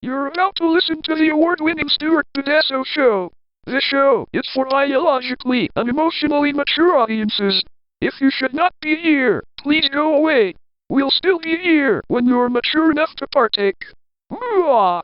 You're about to listen to the award-winning Stuart Pedasso Show. This show is for biologically and emotionally mature audiences. If you should not be here, please go away. We'll still be here when you're mature enough to partake. Mwah!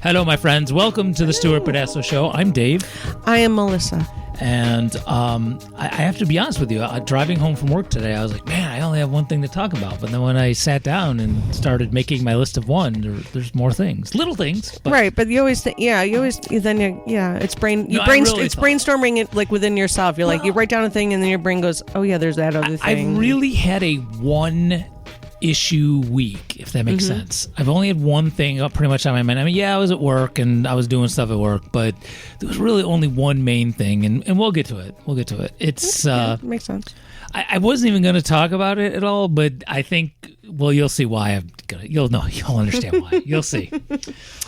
Hello, my friends. Welcome to the Stuart Pedasso Show. I'm Dave. I am Melissa. And I have to be honest with you. Driving home from work today, I was like, man, I only have one thing to talk about. But then when I sat down and started making my list of one, there's more things. Little things. But right, but you always think, it's brainstorming it like within yourself. You're like, you write down a thing and then your brain goes, oh yeah, there's that other thing. I've really had a one-issue week, if that makes sense. I've only had one thing up pretty much on my mind. I mean, yeah, I was at work and I was doing stuff at work, but there was really only one main thing, and we'll get to it. It's makes sense. I wasn't even going to talk about it at all, but I think, well, you'll see why I'm gonna. You'll understand why. You'll see.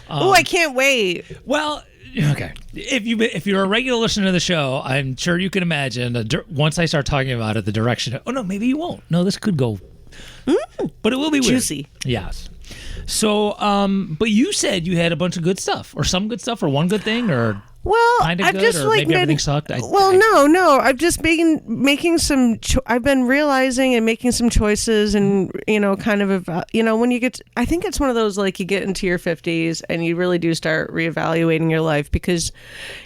I can't wait. Well, okay. If you're a regular listener to the show, I'm sure you can imagine once I start talking about it, the direction. Oh no, maybe you won't. No, this could go. But it will be weird. Juicy. Yes. So, but you said you had a bunch of good stuff, or some good stuff, or one good thing, or kind of I've good, just or maybe everything sucked. No. I've just been making some. I've been realizing and making some choices, and kind of when you get. I think it's one of those like you get into your 50s and you really do start reevaluating your life because,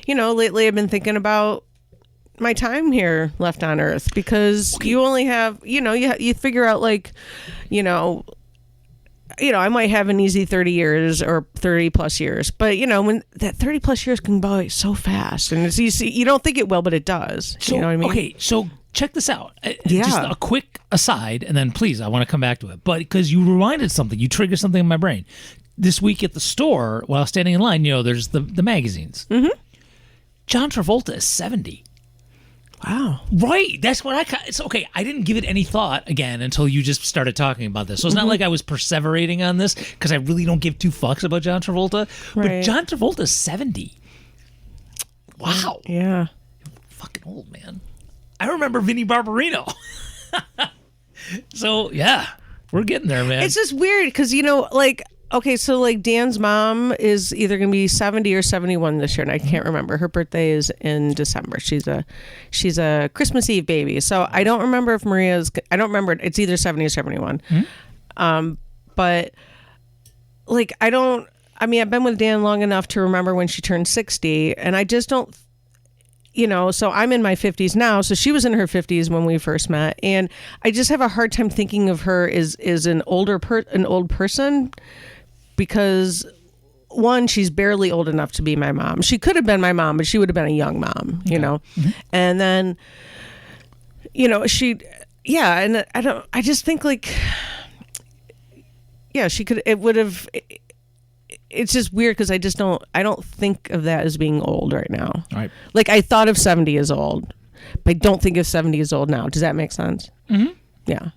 lately I've been thinking about my time here left on Earth because you only have, you figure out like, I might have an easy 30 years or 30 plus years, but when that 30 plus years can go by so fast and it's easy, you don't think it will, but it does. So, you know what I mean? Okay. So check this out. Yeah. Just a quick aside, and then please, I want to come back to it, but because you reminded something, you triggered something in my brain this week at the store while standing in line, there's the magazines. Mm-hmm. John Travolta is 70. Wow. Right. That's what it's okay. I didn't give it any thought again until you just started talking about this. So it's not like I was perseverating on this because I really don't give two fucks about John Travolta. Right. But John Travolta's 70. Wow. Yeah. Fucking old, man. I remember Vinnie Barbarino. So, yeah, we're getting there, man. It's just weird because, okay, so like Dan's mom is either going to be 70 or 71 this year, and I can't remember. Her birthday is in December. She's a Christmas Eve baby. So I don't remember if I don't remember. It's either 70 or 71. But like, I've been with Dan long enough to remember when she turned 60, and I just don't, so I'm in my 50s now. So she was in her 50s when we first met, and I just have a hard time thinking of her as an old person. Because one, she's barely old enough to be my mom. She could have been my mom, but she would have been a young mom, Mm-hmm. And then, and I just think like, she could, it would have, it's just weird because I don't think of that as being old right now. Right. Like I thought of 70 as old, but I don't think of 70 as old now. Does that make sense? Mm-hmm. Yeah.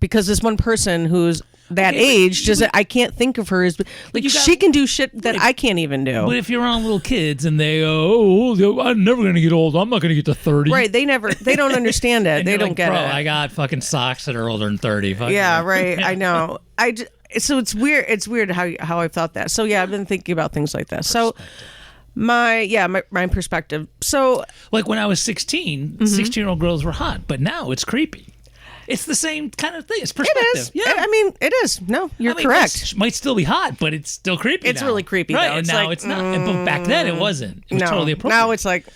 Because this one person who's that age, I can't think of her as like she can do shit that I can't even do. But if you're around little kids and they go, I'm never going to get old. I'm not going to get to 30. Right. They don't understand it. They don't like, get bro, it. I got fucking socks that are older than 30. Yeah, right. I know. So it's weird. It's weird how I thought that. So yeah, I've been thinking about things like that. So my perspective. So like when I was 16, 16-year-old girls were hot, but now it's creepy. It's the same kind of thing. It's perspective. It is. Yeah. It is. No, you're correct. It might still be hot, but it's still creepy. It's now. Really creepy, right? though. And now it's not. But back then it wasn't. It was totally appropriate. Now it's like,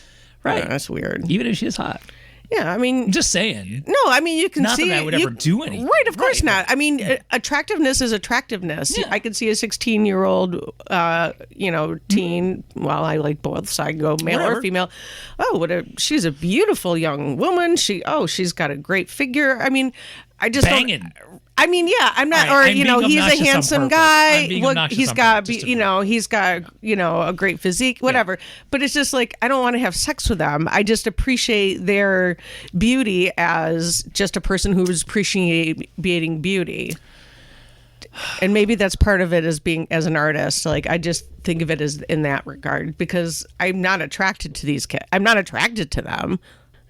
right? That's weird. Even if she is hot. Yeah, I'm just saying. No, you can not see. Not that I would ever do anything. Right, of course not. Attractiveness is attractiveness. Yeah. I could see a 16-year-old, teen. Well, I like both, so I can go male or female. Oh, she's a beautiful young woman. She's got a great figure. I just banging. I'm not, right, he's a handsome guy. He's got, he's a great physique, whatever. Yeah. But it's just like, I don't want to have sex with them. I just appreciate their beauty as just a person who's appreciating beauty. and maybe that's part of it as being as an artist. Like I just think of it as in that regard because I'm not attracted to these kids. I'm not attracted to them.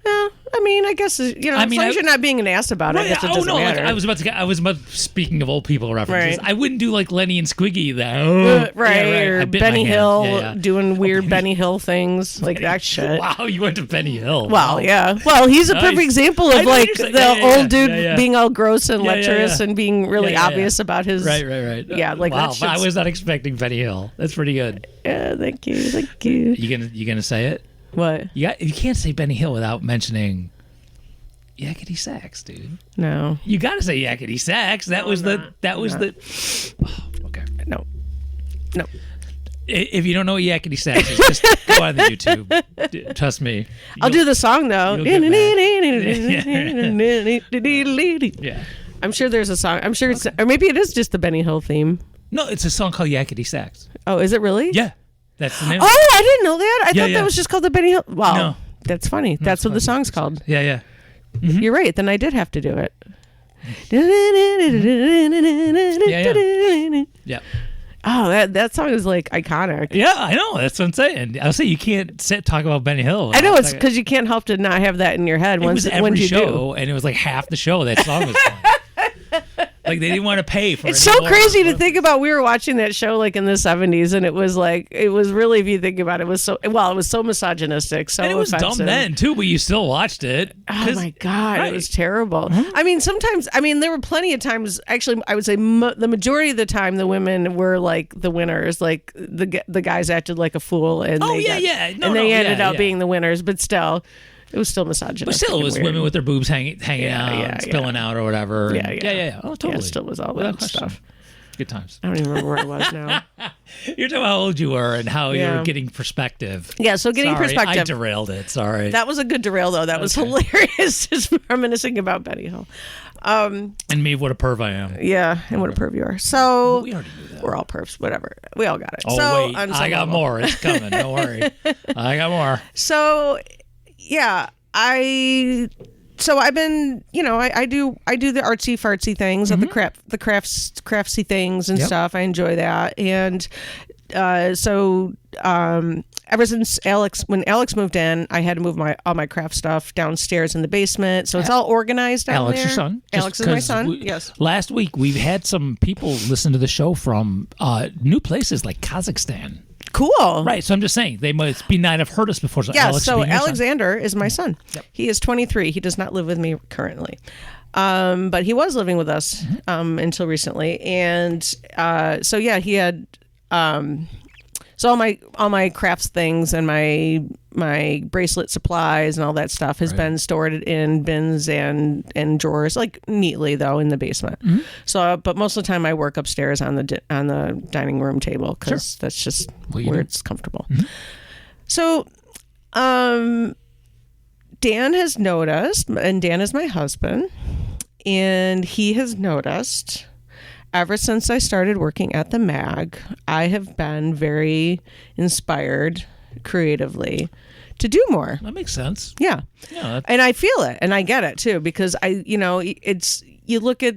Yeah, I mean, I guess as long as you're not being an ass about it, I guess it doesn't matter. Like, I was about speaking of old people references. Right. I wouldn't do like Lenny and Squiggy though. Or Benny Hill doing weird Benny Hill things like that shit. Wow, you went to Benny Hill. Well, yeah. Well, he's a perfect example of like the old dude being all gross and lecherous and being really obvious about his. Right. Yeah, like wow. I was not expecting Benny Hill. That's pretty good. Yeah, thank you. You gonna say it? What? You can't say Benny Hill without mentioning yakety sax, dude. No. You got to say yakety sax. That was the. Oh, okay. No. If you don't know what yakety sax is, just go on the YouTube. Trust me. I'll do the song though. Yeah. I'm sure there's a song. I'm sure it's, or maybe it is just the Benny Hill theme. No, it's a song called Yakety Sax. Oh, is it really? Yeah. That's the name. Oh, I didn't know that. I thought that was just called the Benny Hill. Wow. No. That's funny. That's what the song's called. Yeah. Mm-hmm. You're right. Then I did have to do it. Yeah. Oh, that song is like iconic. Yeah, I know. That's what I'm saying. I'll say you can't talk about Benny Hill. I know it's because you can't help to not have that in your head. It was every show, and it was like half the show that song was playing. Like they didn't want to pay for it. It's so crazy to think about. We were watching that show like in the 70s, and it was really, if you think about it, it was so misogynistic, so and it was offensive. dumb then too, but you still watched it. Oh my God, It was terrible. Mm-hmm. I mean, there were plenty of times. Actually, I would say the majority of the time, the women were like the winners. Like the guys acted like a fool, and they ended up being the winners. But still. It was still misogynistic. But still, it was women with their boobs hanging out, spilling out or whatever. Yeah. Oh, totally. Yeah, it still was all that stuff. Good times. I don't even remember where I was now. You're talking about how old you were and how you were getting perspective. Yeah, so getting perspective. I derailed it. Sorry. That was a good derail, though. That was hilarious. Just reminiscing about Benny Hill. And me, what a perv I am. Yeah, and what a perv you are. So we already knew that. We're all pervs. Whatever. We all got it. Oh, wait. I got more. It's coming. Don't worry. I got more. So, yeah. I've been, I do the artsy fartsy things, the craftsy things and stuff. I enjoy that. And ever since when Alex moved in, I had to move all my craft stuff downstairs in the basement. So it's all organized down Alex, there. Your son. Alex is my son. Yes. Last week, we've had some people listen to the show from new places like Kazakhstan. Cool. Right. So I'm just saying they must be not have heard us before. So yeah. Alex So Alexander is my son. Yep. He is 23. He does not live with me currently. But he was living with us until recently. And he had so all my crafts things and my bracelet supplies and all that stuff has been stored in bins and drawers, like neatly though, in the basement. Mm-hmm. So, but most of the time I work upstairs on the dining room table because that's just where it's comfortable. Mm-hmm. So, Dan has noticed, and Dan is my husband, and he has noticed. Ever since I started working at the mag, I have been very inspired creatively to do more. That makes sense. Yeah. And I feel it and I get it too, because you look at,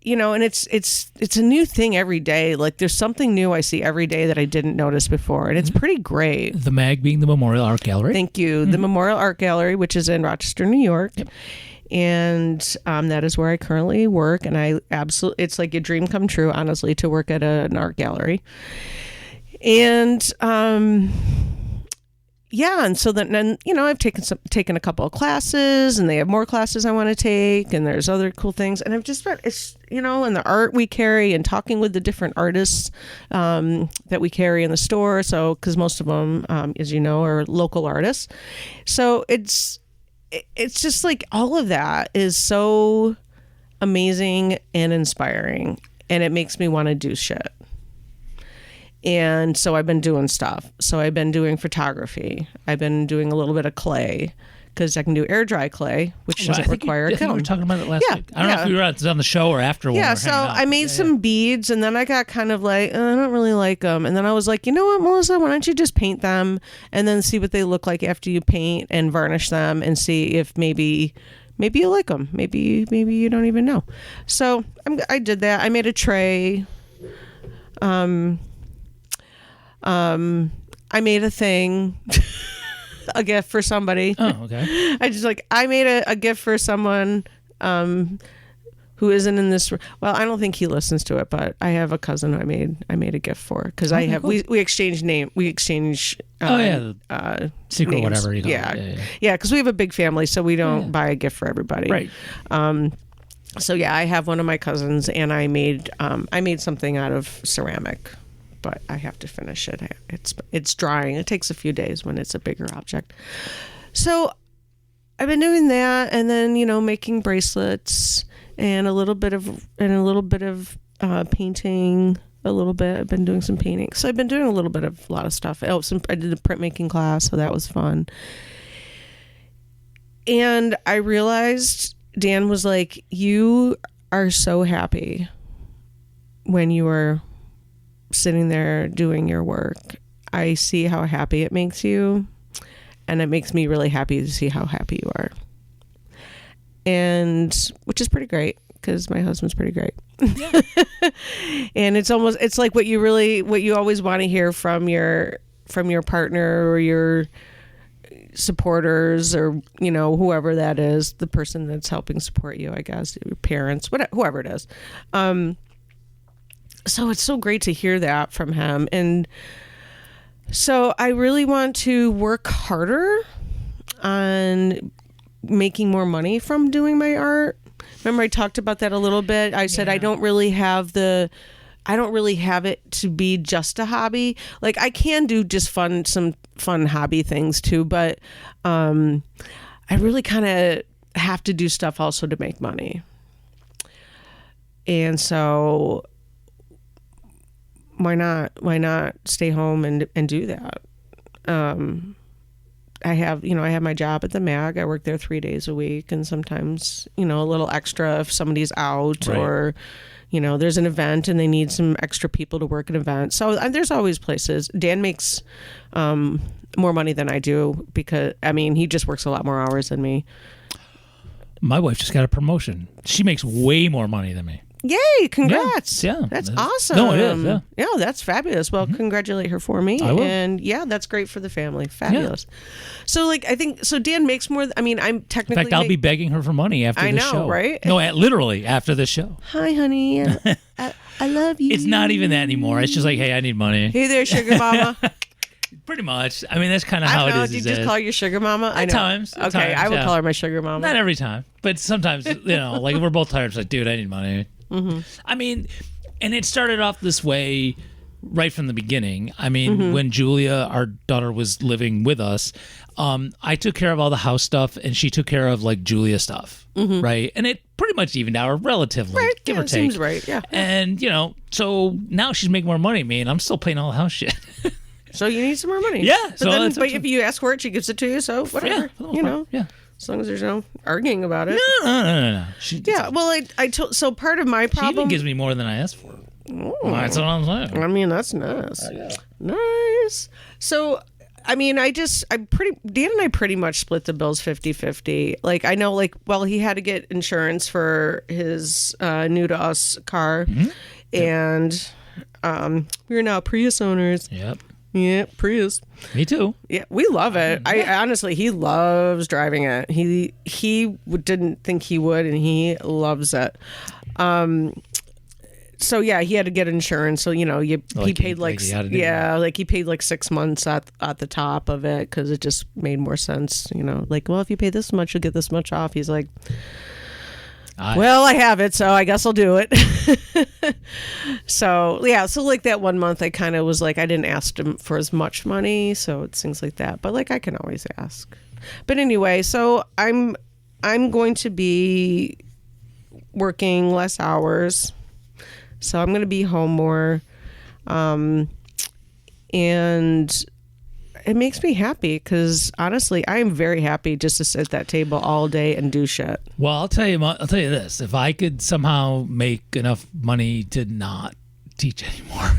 and it's a new thing every day. Like there's something new I see every day that I didn't notice before. And it's pretty great. The mag being the Memorial Art Gallery. Thank you. Mm-hmm. The Memorial Art Gallery, which is in Rochester, New York. Yep. And that is where I currently work, and it's like a dream come true, honestly, to work at an art gallery. And and so then I've taken a couple of classes, and they have more classes I want to take, and there's other cool things, and I've just been and the art we carry, and talking with the different artists that we carry in the store. So because most of them, as you know, are local artists, so it's just like all of that is so amazing and inspiring, and it makes me want to do shit. And so I've been doing stuff. So I've been doing photography. I've been doing a little bit of clay because I can do air dry clay, which doesn't require a kiln. We were talking about it last week. I don't know if you were on the show or after. Yeah, so I made some beads, and then I got kind of like, I don't really like them. And then I was like, you know what, Melissa, why don't you just paint them and then see what they look like after you paint and varnish them and see if maybe maybe you like them. Maybe you don't even know. So I did that. I made a tray. I made a thing, a gift for somebody. Oh, okay. I made a gift for someone who isn't in this. Well, I don't think he listens to it, but I have a cousin who I made a gift for because Cool. we exchange name. We exchange. Secret names. whatever you call Yeah. it. Yeah, because we have a big family, so we don't buy a gift for everybody. Right. So yeah, I have one of my cousins, and I made something out of ceramic, but I have to finish it. It's drying. It takes a few days when it's a bigger object. So I've been doing that, and then making bracelets and a little bit of painting. A little bit. I've been doing some painting. So I've been doing a lot of stuff. I did a printmaking class, so that was fun. And I realized Dan was like, "You are so happy when you are sitting there doing your work. I see how happy it makes you, and it makes me really happy to see how happy you are." And which is pretty great because my husband's pretty great. And it's like what you always want to hear from your partner or your supporters or whoever that is, the person that's helping support you, I guess, your parents, whoever it is. So it's so great to hear that from him. And so I really want to work harder on making more money from doing my art. Remember I talked about that a little bit. I said I don't really have it to be just a hobby. Like I can do just some fun hobby things too, but I really kind of have to do stuff also to make money. And so why not stay home and do that? I have my job at the MAG. I work there 3 days a week, and sometimes, a little extra if somebody's out right. or, there's an event and they need some extra people to work an event. So there's always places. Dan makes more money than I do because, he just works a lot more hours than me. My wife just got a promotion. She makes way more money than me. Yay, congrats. Yeah. That's awesome. No, it is, yeah. Yeah, that's fabulous. Well, congratulate her for me. I will. And yeah, that's great for the family. Fabulous. Yeah. So I think, Dan makes more, I'm technically. In fact, I'll be begging her for money after the show. I know, right? No, literally after the show. Hi, honey. I love you. It's not even that anymore. It's just like, hey, I need money. Hey there, sugar mama. Pretty much. That's kind of how it is. Do you just call your sugar mama? At times. Okay, I will call her my sugar mama. Not every time, but sometimes, like we're both tired. It's like, dude, I need money. Mm-hmm. And it started off this way right from the beginning. When Julia, our daughter, was living with us, I took care of all the house stuff, and she took care of like Julia stuff, right? And it pretty much evened out relatively, right? Give or take. Seems right, yeah. And so now she's making more money than me, and I'm still paying all the house shit. So you need some more money, yeah. But if you ask for it, she gives it to you. So whatever, yeah. As long as there's no arguing about it. No. So part of my problem. She even gives me more than I asked for. Oh. That's what I'm saying. That's nice. Nice. So, Dan and I pretty much split the bills 50-50. Like, I know, he had to get insurance for his new to us car. Mm-hmm. And we're now Prius owners. Yep. Yeah, Prius. Me too. Yeah, we love it. I honestly, he loves driving it. He didn't think he would, and he loves it. So yeah, he had to get insurance. So he paid he paid like 6 months at the top of it because it just made more sense. If you pay this much, you'll get this much off. He's like, well, I have it, so I guess I'll do it. So that 1 month, I kind of was like, I didn't ask him for as much money, so it's things like that. But I can always ask. But anyway, so I'm going to be working less hours, so I'm going to be home more, and it makes me happy because honestly, I am very happy just to sit at that table all day and do shit. Well, I'll tell you this: if I could somehow make enough money to not teach anymore,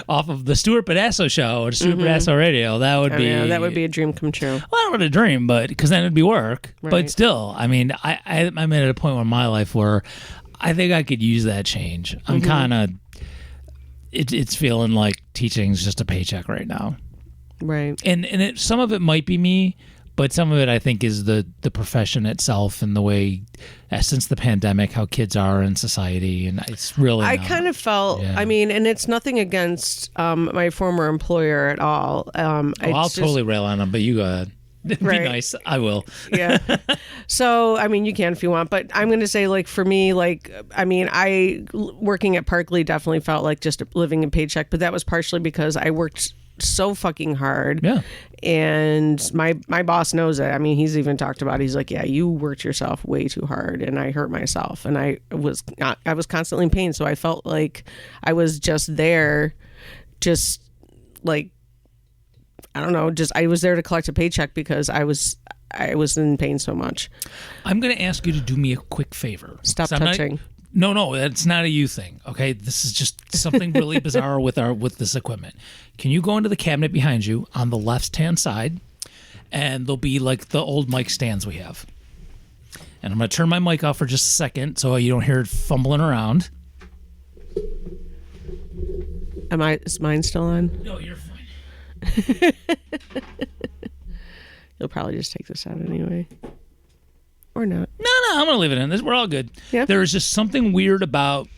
off of the Stuart Badasso show or Stuart Badasso Radio, that would that would be a dream come true. Well, I don't want a dream, but because then it'd be work. Right. But still, I mean, I'm at a point in my life where I think I could use that change. I'm kind of, it's feeling like teaching's just a paycheck right now. Right. And some of it might be me, but some of it I think is the profession itself and the way, since the pandemic, how kids are in society. And it's really I kind of felt, I mean, and it's nothing against my former employer at all. I'll totally rail on them, but you go ahead. Be nice. I will. Yeah. So, I mean, you can if you want, but I'm going to say, like, for me, like, I mean, working at Parkley definitely felt like just living in paycheck, but that was partially because I worked so fucking hard. Yeah. And my boss knows it. I mean, he's even talked about it. He's like, yeah, you worked yourself way too hard, and I hurt myself, and I was constantly in pain. So I felt like I was just there, just like, I don't know, just I was there to collect a paycheck because I was in pain so much. I'm going to ask you to do me a quick favor. Stop touching. No, it's not a you thing. Okay, this is just something really bizarre with this equipment. Can you go into the cabinet behind you on the left-hand side, and there'll be like the old mic stands we have. And I'm going to turn my mic off for just a second so you don't hear it fumbling around. Is mine still on? No, you're fine. You'll probably just take this out anyway. Or not. No, I'm going to leave it in. We're all good. Yeah. There is just something weird about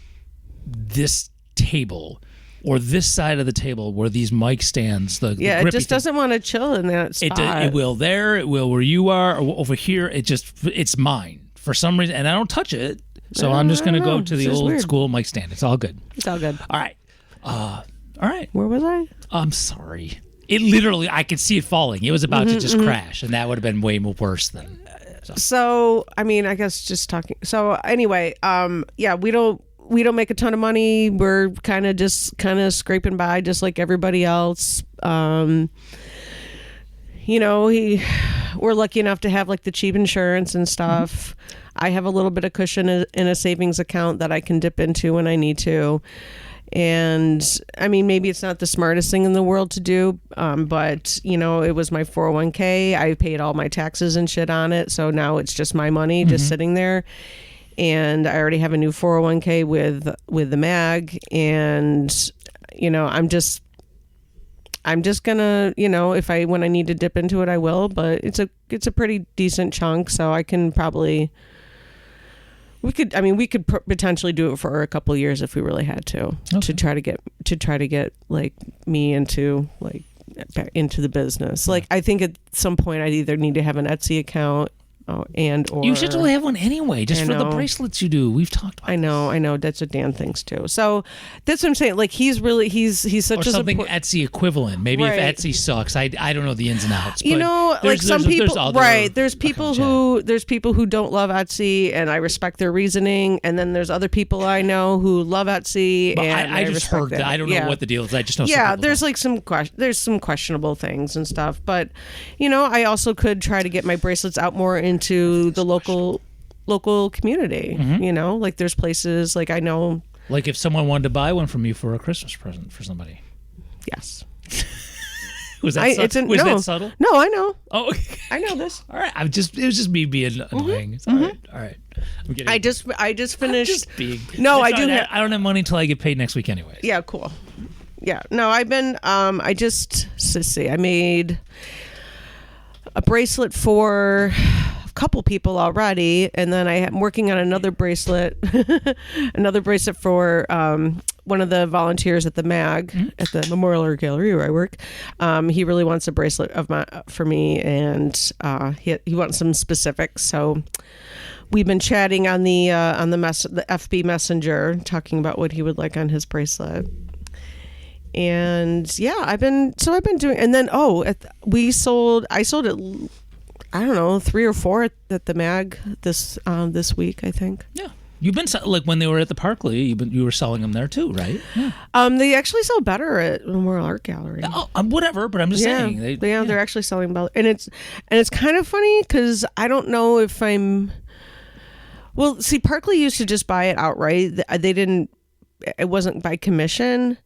this table or this side of the table where these mic stands, the it just doesn't want to chill in that spot. It will there, it will where you are, or over here. It's mine for some reason, and I don't touch it. So I'm just going to go to the old school mic stand. It's all good. It's all good. All right. All right. Where was I? I'm sorry. It literally, I could see it falling. It was about to just crash, and that would have been way more worse than. So, I mean, I guess just talking. So anyway, we don't make a ton of money. We're kind of scraping by just like everybody else. We're lucky enough to have like the cheap insurance and stuff. I have a little bit of cushion in a savings account that I can dip into when I need to. And I mean, maybe it's not the smartest thing in the world to do, but it was my 401k. I paid all my taxes and shit on it, so now it's just my money just sitting there. And I already have a new 401k with the mag, and I'm just gonna when I need to dip into it, I will. But it's a pretty decent chunk, so I can probably. We could potentially do it for a couple of years if we really had to try to get like me into the business. Like, I think at some point I'd either need to have an Etsy account or you should totally have one anyway, just for the bracelets you do. We've talked about. I know. That's what Dan thinks too. So that's what I'm saying. Like, he's such or something Etsy equivalent. Maybe if Etsy sucks, I don't know the ins and outs. But like some people, right? There's people who don't love Etsy, and I respect their reasoning. And then there's other people I know who love Etsy, but and I just heard that. I don't know what the deal is. I just know. There's like there's some questionable things and stuff. But I also could try to get my bracelets out more into the local community. Like there's places like I know. Like if someone wanted to buy one from you for a Christmas present for somebody. Yes. Was that subtle? No, I know. Oh, okay. I know this. All right. It was just me being annoying. It's all right. I just finished. I don't have money until I get paid next week anyways. Yeah, cool. Yeah. No, I've been I made a bracelet for a couple people already, and then I am working on another bracelet for one of the volunteers at the MAG at the Memorial Art Gallery where I work. He really wants a bracelet for me, and he wants some specifics. So we've been chatting on the FB Messenger, talking about what he would like on his bracelet. And I've been doing, and then I sold it, I don't know, 3 or 4 at the MAG this week, I think. Yeah. You've been like when they were at the Parkley, you were selling them there too, right? Yeah. They actually sell better at Memorial Art Gallery. Oh, whatever, but I'm just saying they're actually selling better, and it's kind of funny because I don't know if I'm. Well, see, Parkley used to just buy it outright. They didn't. It wasn't by commission.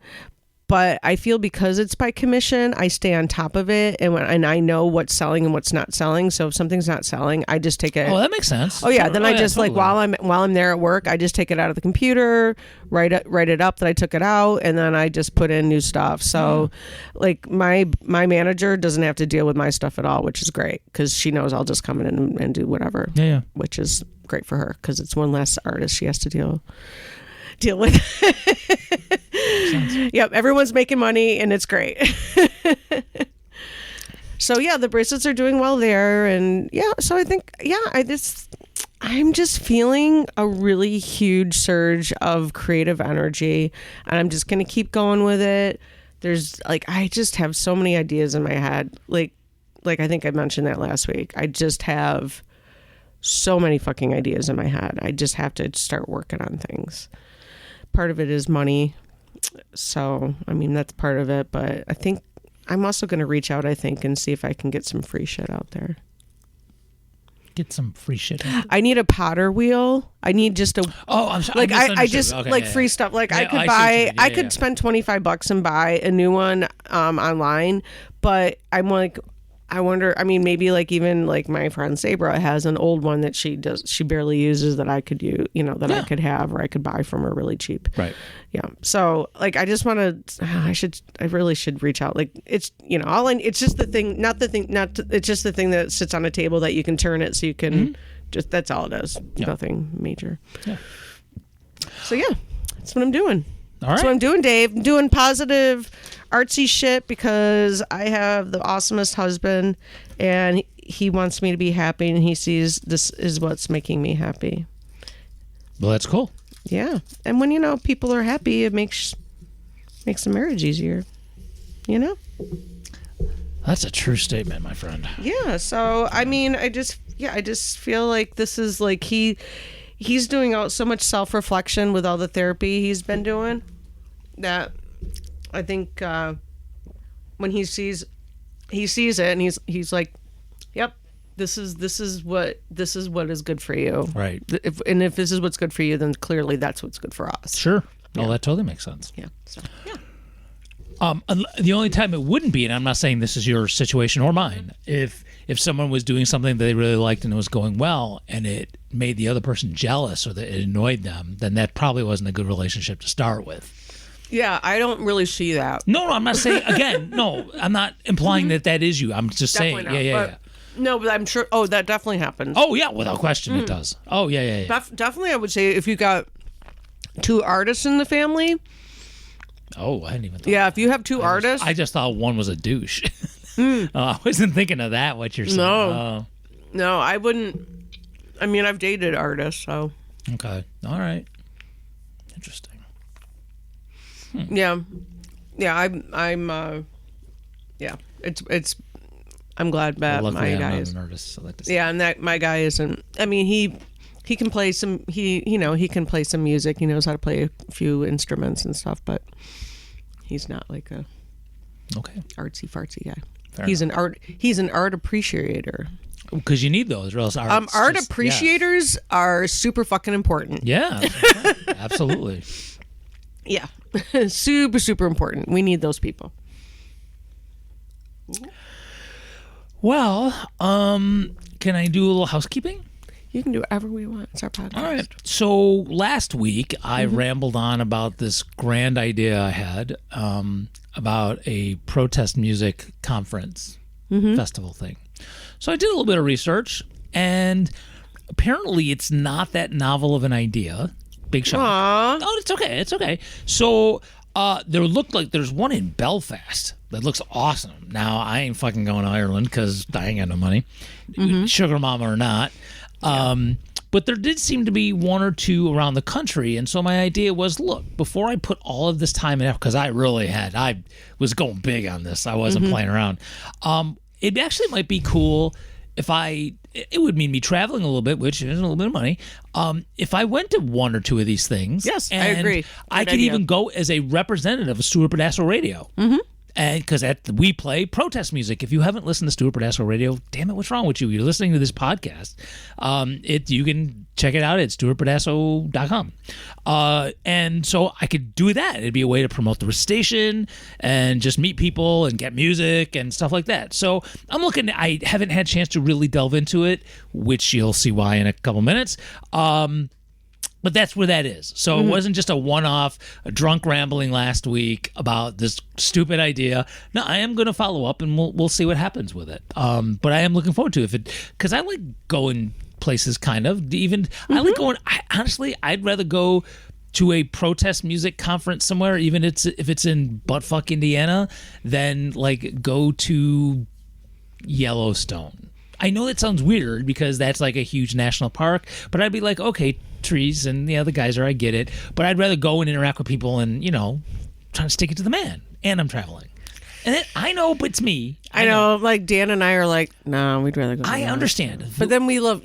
But I feel because it's by commission, I stay on top of it, and I know what's selling and what's not selling. So if something's not selling, I just take it. Oh, that makes sense. Oh yeah, then I just totally. like while I'm there at work, I just take it out of the computer, write it up that I took it out, and then I just put in new stuff. So like my manager doesn't have to deal with my stuff at all, which is great because she knows I'll just come in and do whatever. Yeah. Which is great for her because it's one less artist she has to deal with. Yep, everyone's making money and it's great. So yeah, the bracelets are doing well there, and yeah, so I think I'm just feeling a really huge surge of creative energy, and I'm just gonna keep going with it. There's like I just have so many ideas in my head. Like I think I mentioned that last week. I just have so many fucking ideas in my head. I just have to start working on things. Part of it is money. So, I mean, that's part of it. But I think I'm also going to reach out, and see if I can get some free shit out there. Get some free shit. I need a Potter wheel. I need just a... Oh, I'm sorry. Like, I just, okay, like, free stuff. Like, I could buy... I could spend $25 and buy a new one online. But I'm like... I wonder, I mean, maybe like even like my friend Sabra has an old one that she barely uses that I could use, I could have or I could buy from her really cheap. Right. Yeah. So like, I just want to, I really should reach out. Like it's, it's just the thing, it's just the thing that sits on a table that you can turn it so you can that's all it is. Yeah. Nothing major. Yeah. So yeah, that's what I'm doing. All right. That's what I'm doing, Dave. I'm doing positive artsy shit because I have the awesomest husband and he wants me to be happy and he sees this is what's making me happy. Well, that's cool. Yeah. And when, people are happy, it makes the marriage easier, That's a true statement, my friend. Yeah. So, I mean, I just feel like this is like he's doing out so much self-reflection with all the therapy he's been doing that I think when he sees it and he's like, yep, this is what is good for you. Right. If this is what's good for you, then clearly that's what's good for us. Sure. Yeah. Oh, that totally makes sense. Yeah. So, yeah. The only time it wouldn't be, and I'm not saying this is your situation or mine, if someone was doing something that they really liked and it was going well and it made the other person jealous or that it annoyed them, then that probably wasn't a good relationship to start with. Yeah, I don't really see that. No, I'm not saying, again, no, I'm not implying that is you. I'm just definitely saying, not, No, but I'm sure, that definitely happens. Oh, yeah, without question it does. Oh, yeah. Definitely, I would say if you got two artists in the family. Oh, I hadn't even thought. Yeah, if you have two artists. I just thought one was a douche. I wasn't thinking of that, what you're saying. No, I wouldn't. I mean, I've dated artists, so. Okay. All right. Interesting. Yeah. I'm I'm glad that my guy is. I'm not an artist, so that yeah, and that my guy isn't. I mean, he can play some. He can play some music. He knows how to play a few instruments and stuff, but he's not like a artsy fartsy guy. He's an art appreciator. Because you need those, or else art appreciators are super fucking important. Yeah, absolutely. Yeah, super, super important. We need those people. Well, can I do a little housekeeping? You can do whatever we want. It's our podcast. All right. So last week, I rambled on about this grand idea I had about a protest music conference festival thing. So I did a little bit of research, and apparently it's not that novel of an idea. Big shock. Aww. Oh, it's okay. It's okay. So there looked like there's one in Belfast that looks awesome. Now, I ain't fucking going to Ireland because I ain't got no money, sugar mama or not. But there did seem to be one or two around the country. And so my idea was, look, before I put all of this time in, because I was going big on this. I wasn't playing around. It actually might be cool if it would mean me traveling a little bit, which is a little bit of money. If I went to one or two of these things. Yes, and I agree. I could even go as a representative of Stuart Pedasso Radio. And because we play protest music. If you haven't listened to Stuart Berdasso Radio, damn it, what's wrong with you? You're listening to this podcast. You can check it out at stuartberdasso.com. And so I could do that. It'd be a way to promote the station and just meet people and get music and stuff like that. So I haven't had a chance to really delve into it, which you'll see why in a couple minutes. But that's where that is. So it wasn't just a one-off, a drunk rambling last week about this stupid idea. No, I am going to follow up, and we'll see what happens with it. But I am looking forward to it because I like going places. Kind of even I like going. Honestly, I'd rather go to a protest music conference somewhere, even if it's in buttfuck Indiana, than like go to Yellowstone. I know that sounds weird because that's like a huge national park, but I'd be like, okay, trees and the geyser, I get it. But I'd rather go and interact with people and, try to stick it to the man. And I'm traveling. And then, I know, but it's me. I know, like Dan and I are like, no, we'd rather go. I understand. But then we love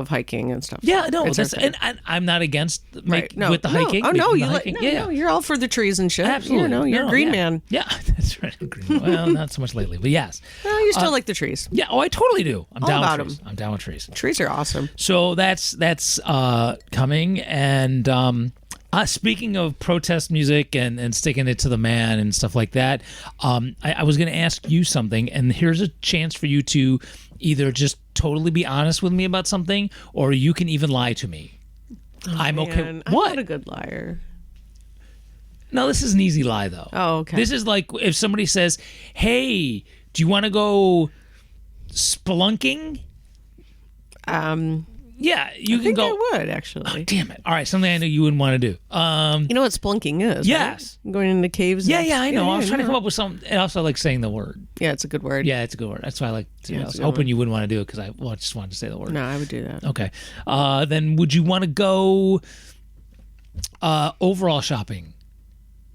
hiking and stuff. Yeah, no, and I'm not against with the hiking. Oh, no, you're all for the trees and shit. Absolutely. You're a green man. Yeah, that's right. Well, not so much lately, but yes. No, you still like the trees. Yeah, I totally do. I'm all down about with trees. I'm down with trees. Trees are awesome. So that's coming, and speaking of protest music and sticking it to the man and stuff like that, I was going to ask you something, and here's a chance for you to either just totally be honest with me about something, or you can even lie to me. I'm okay. I'm What? not a good liar. No, this is an easy lie, though. Oh, okay. This is like if somebody says, hey, do you want to go spelunking? Yeah, you can go. I would actually. Oh, damn it! All right, something I know you wouldn't want to do. You know what splunking is? Yes, right? Going into caves. Yeah, I know. I was trying to come up with something. And also, like saying the word. Yeah, it's a good word. Yeah, it's a good word. That's why I like. I was a good hoping word. you wouldn't want to do it because I just wanted to say the word. No, I would do that. Okay. Then would you want to go overall shopping?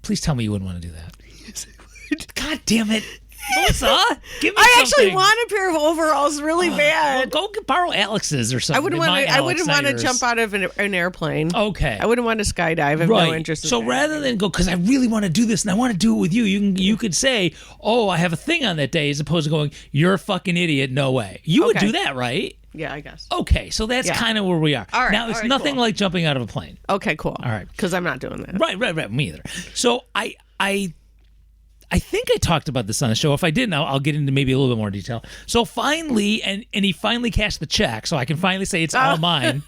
Please tell me you wouldn't want to do that. Yes, I would. God damn it. Melissa, give me I something. actually want a pair of overalls really bad. Well, go borrow Alex's or something. I wouldn't want to jump out of an airplane. Okay. I wouldn't want to skydive. I have no interest in So that. rather than go, because I really want to do this and I want to do it with you, you could say, oh, I have a thing on that day, as opposed to going, you're a fucking idiot, no way. You would do that, right? Yeah, I guess. Okay, so that's kind of where we are. All right, now, it's nothing like jumping out of a plane. Okay, cool. All right. Because I'm not doing that. Right. Me either. So I think I talked about this on the show. If I didn't, I'll get into maybe a little bit more detail. So finally, and he finally cashed the check, so I can finally say it's all mine.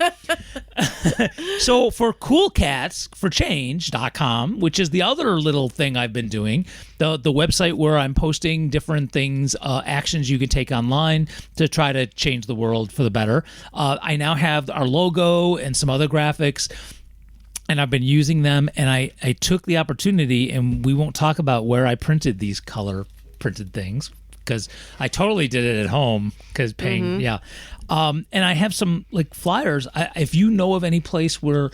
So for coolcatsforchange.com, which is the other little thing I've been doing, the website where I'm posting different things, actions you can take online to try to change the world for the better. I now have our logo and some other graphics. And I've been using them, and I took the opportunity, and we won't talk about where I printed these color printed things because I totally did it at home because paying, and I have some like flyers. If you know of any place where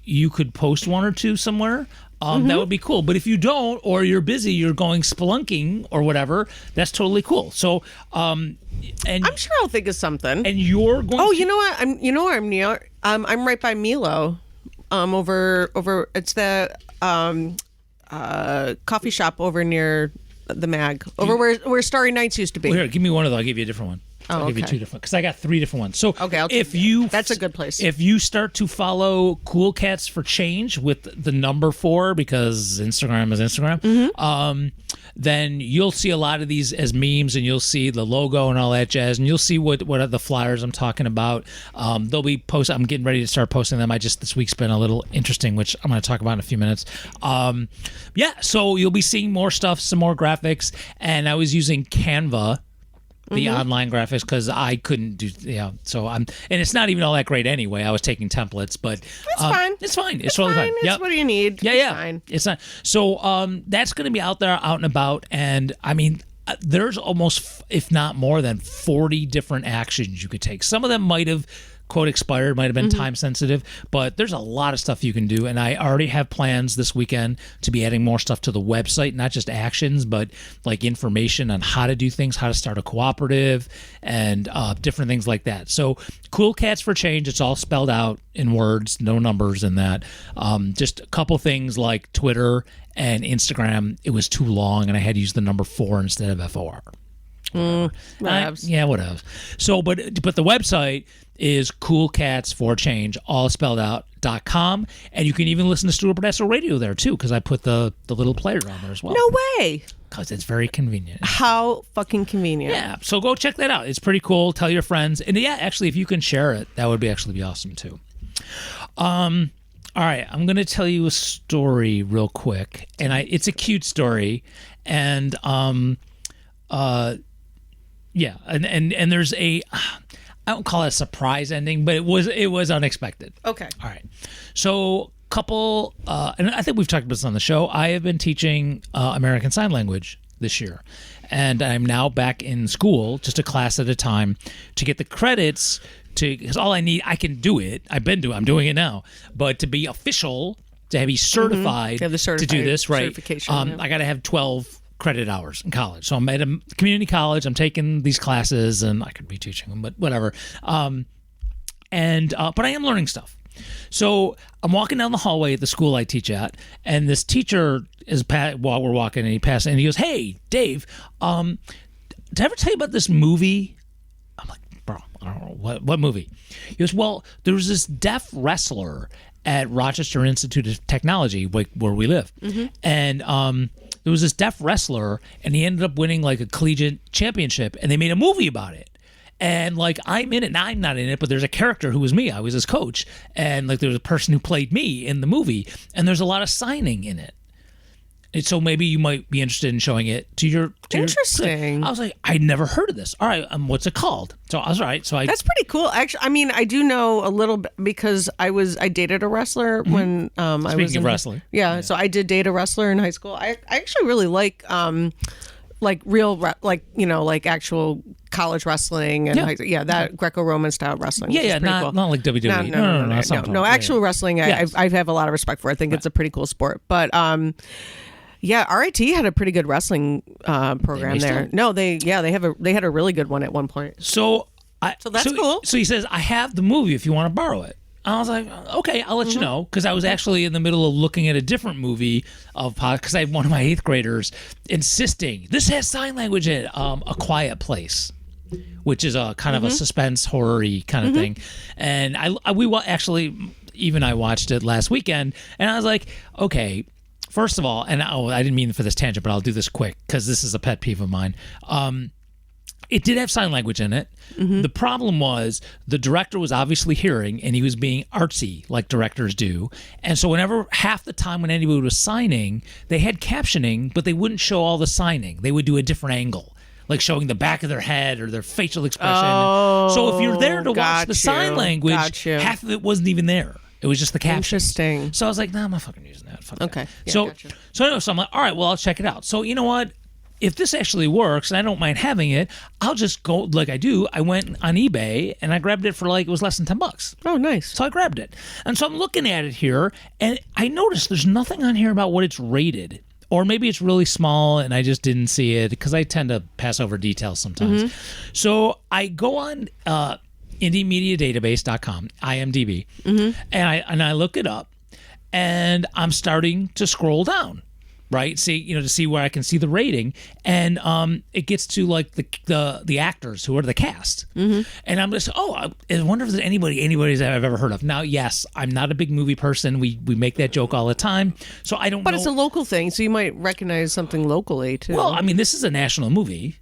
you could post one or two somewhere, that would be cool. But if you don't, or you're busy, you're going spelunking or whatever, that's totally cool. So, and I'm sure I'll think of something. And you're going. Oh, you know what? I'm near. I'm right by Milo. Over it's the coffee shop over near the Mag, over where Starry Nights used to be. Well, here, give me one of those. I'll give you a different one. I'll give you two different, because I got three different ones. So okay, that's a good place. If you start to follow Cool Cats for Change with the number 4, because Instagram is Instagram, then you'll see a lot of these as memes, and you'll see the logo and all that jazz, and you'll see what are the flyers I'm talking about. They'll be posted. I'm getting ready to start posting them. This week's been a little interesting, which I'm going to talk about in a few minutes. So you'll be seeing more stuff, some more graphics, and I was using Canva, the online graphics, because I couldn't do, so and it's not even all that great anyway. I was taking templates, but it's fine. It's fine. It's totally fine. It's what do you need. Yeah, it's fine. It's not. So that's going to be out there, out and about, and I mean, there's almost, if not more than 40 different actions you could take. Some of them might have quote expired, might have been time sensitive, but there's a lot of stuff you can do. And I already have plans this weekend to be adding more stuff to the website, not just actions, but like information on how to do things, how to start a cooperative, and different things like that. So Cool Cats for Change, it's all spelled out in words, no numbers in that. Just a couple things like Twitter and Instagram, it was too long, and I had to use the number 4 instead of FOR. Whatever. So, but the website is coolcatsforchange, all spelled out, .com, and you can even listen to Stuart Burdetto Radio there too, because I put the little player on there as well. No way. Because it's very convenient. How fucking convenient. Yeah, so go check that out. It's pretty cool. Tell your friends. And yeah, actually, if you can share it, that would actually be awesome too. All right, I'm going to tell you a story real quick, and it's a cute story, and there's a, I don't call it a surprise ending, but it was unexpected. Okay. All right. So couple, and I think we've talked about this on the show. I have been teaching American Sign Language this year, and I'm now back in school, just a class at a time, to get the credits because all I need, I can do it. I'm doing it now, but to be official, to be certified, to do this, right? I got to have 12 credit hours in college. So I'm at a community college. I'm taking these classes, and I could be teaching them, but whatever. But I am learning stuff. So I'm walking down the hallway at the school I teach at, and this teacher is while we're walking, and he passes, and he goes, "Hey, Dave, did I ever tell you about this movie?" I'm like, "Bro, I don't know what movie." He goes, "Well, there was this deaf wrestler at Rochester Institute of Technology, where we live, and there was this deaf wrestler, and he ended up winning like a collegiate championship, and they made a movie about it." And like I'm in it, now I'm not in it, but there's a character who was me. I was his coach, and like there was a person who played me in the movie, and there's a lot of signing in it. And so maybe you might be interested in showing it to your. Interesting. I was like, I'd never heard of this. All right, what's it called? So I was all right. So that's pretty cool. Actually, I mean, I do know a little bit because I dated a wrestler when I was. Speaking of wrestling, yeah. So I did date a wrestler in high school. I actually really like real like actual college wrestling and that Greco-Roman style wrestling. Not like WWE. No, actual wrestling. I have a lot of respect for. I think it's a pretty cool sport. But RIT had a pretty good wrestling program there. No, they had a really good one at one point. So that's cool. So he says, "I have the movie if you want to borrow it." I was like, okay, I'll let you know, because I was actually in the middle of looking at a different movie because I had one of my 8th graders insisting this has sign language in it, A Quiet Place, which is a kind of a suspense horror-y kind of thing, and I watched it last weekend, and I was like, okay, first of all, and I didn't mean for this tangent, but I'll do this quick because this is a pet peeve of mine. It did have sign language in it. The problem was the director was obviously hearing, and he was being artsy like directors do. And so half the time when anybody was signing, they had captioning, but they wouldn't show all the signing. They would do a different angle, like showing the back of their head or their facial expression. Oh, so if you're there to watch the sign language, half of it wasn't even there. It was just the captions. Interesting. So I was like, nah, I'm not fucking using that. Fuck okay. That. So I'm like, all right, well, I'll check it out. So you know what? If this actually works and I don't mind having it, I'll just go like I do. I went on eBay and I grabbed it for it was less than $10. Oh, nice. So I grabbed it. And so I'm looking at it here and I noticed there's nothing on here about what it's rated. Or maybe it's really small and I just didn't see it because I tend to pass over details sometimes. So I go on IndieMediaDatabase.com, IMDb, and I look it up and I'm starting to scroll down. Right, to see where I can see the rating, and it gets to like the actors who are the cast, and I'm just I wonder if there's anybody's I've ever heard of. Now, yes, I'm not a big movie person. We make that joke all the time, so I don't. But it's a local thing, so you might recognize something locally too. Well, I mean, this is a national movie,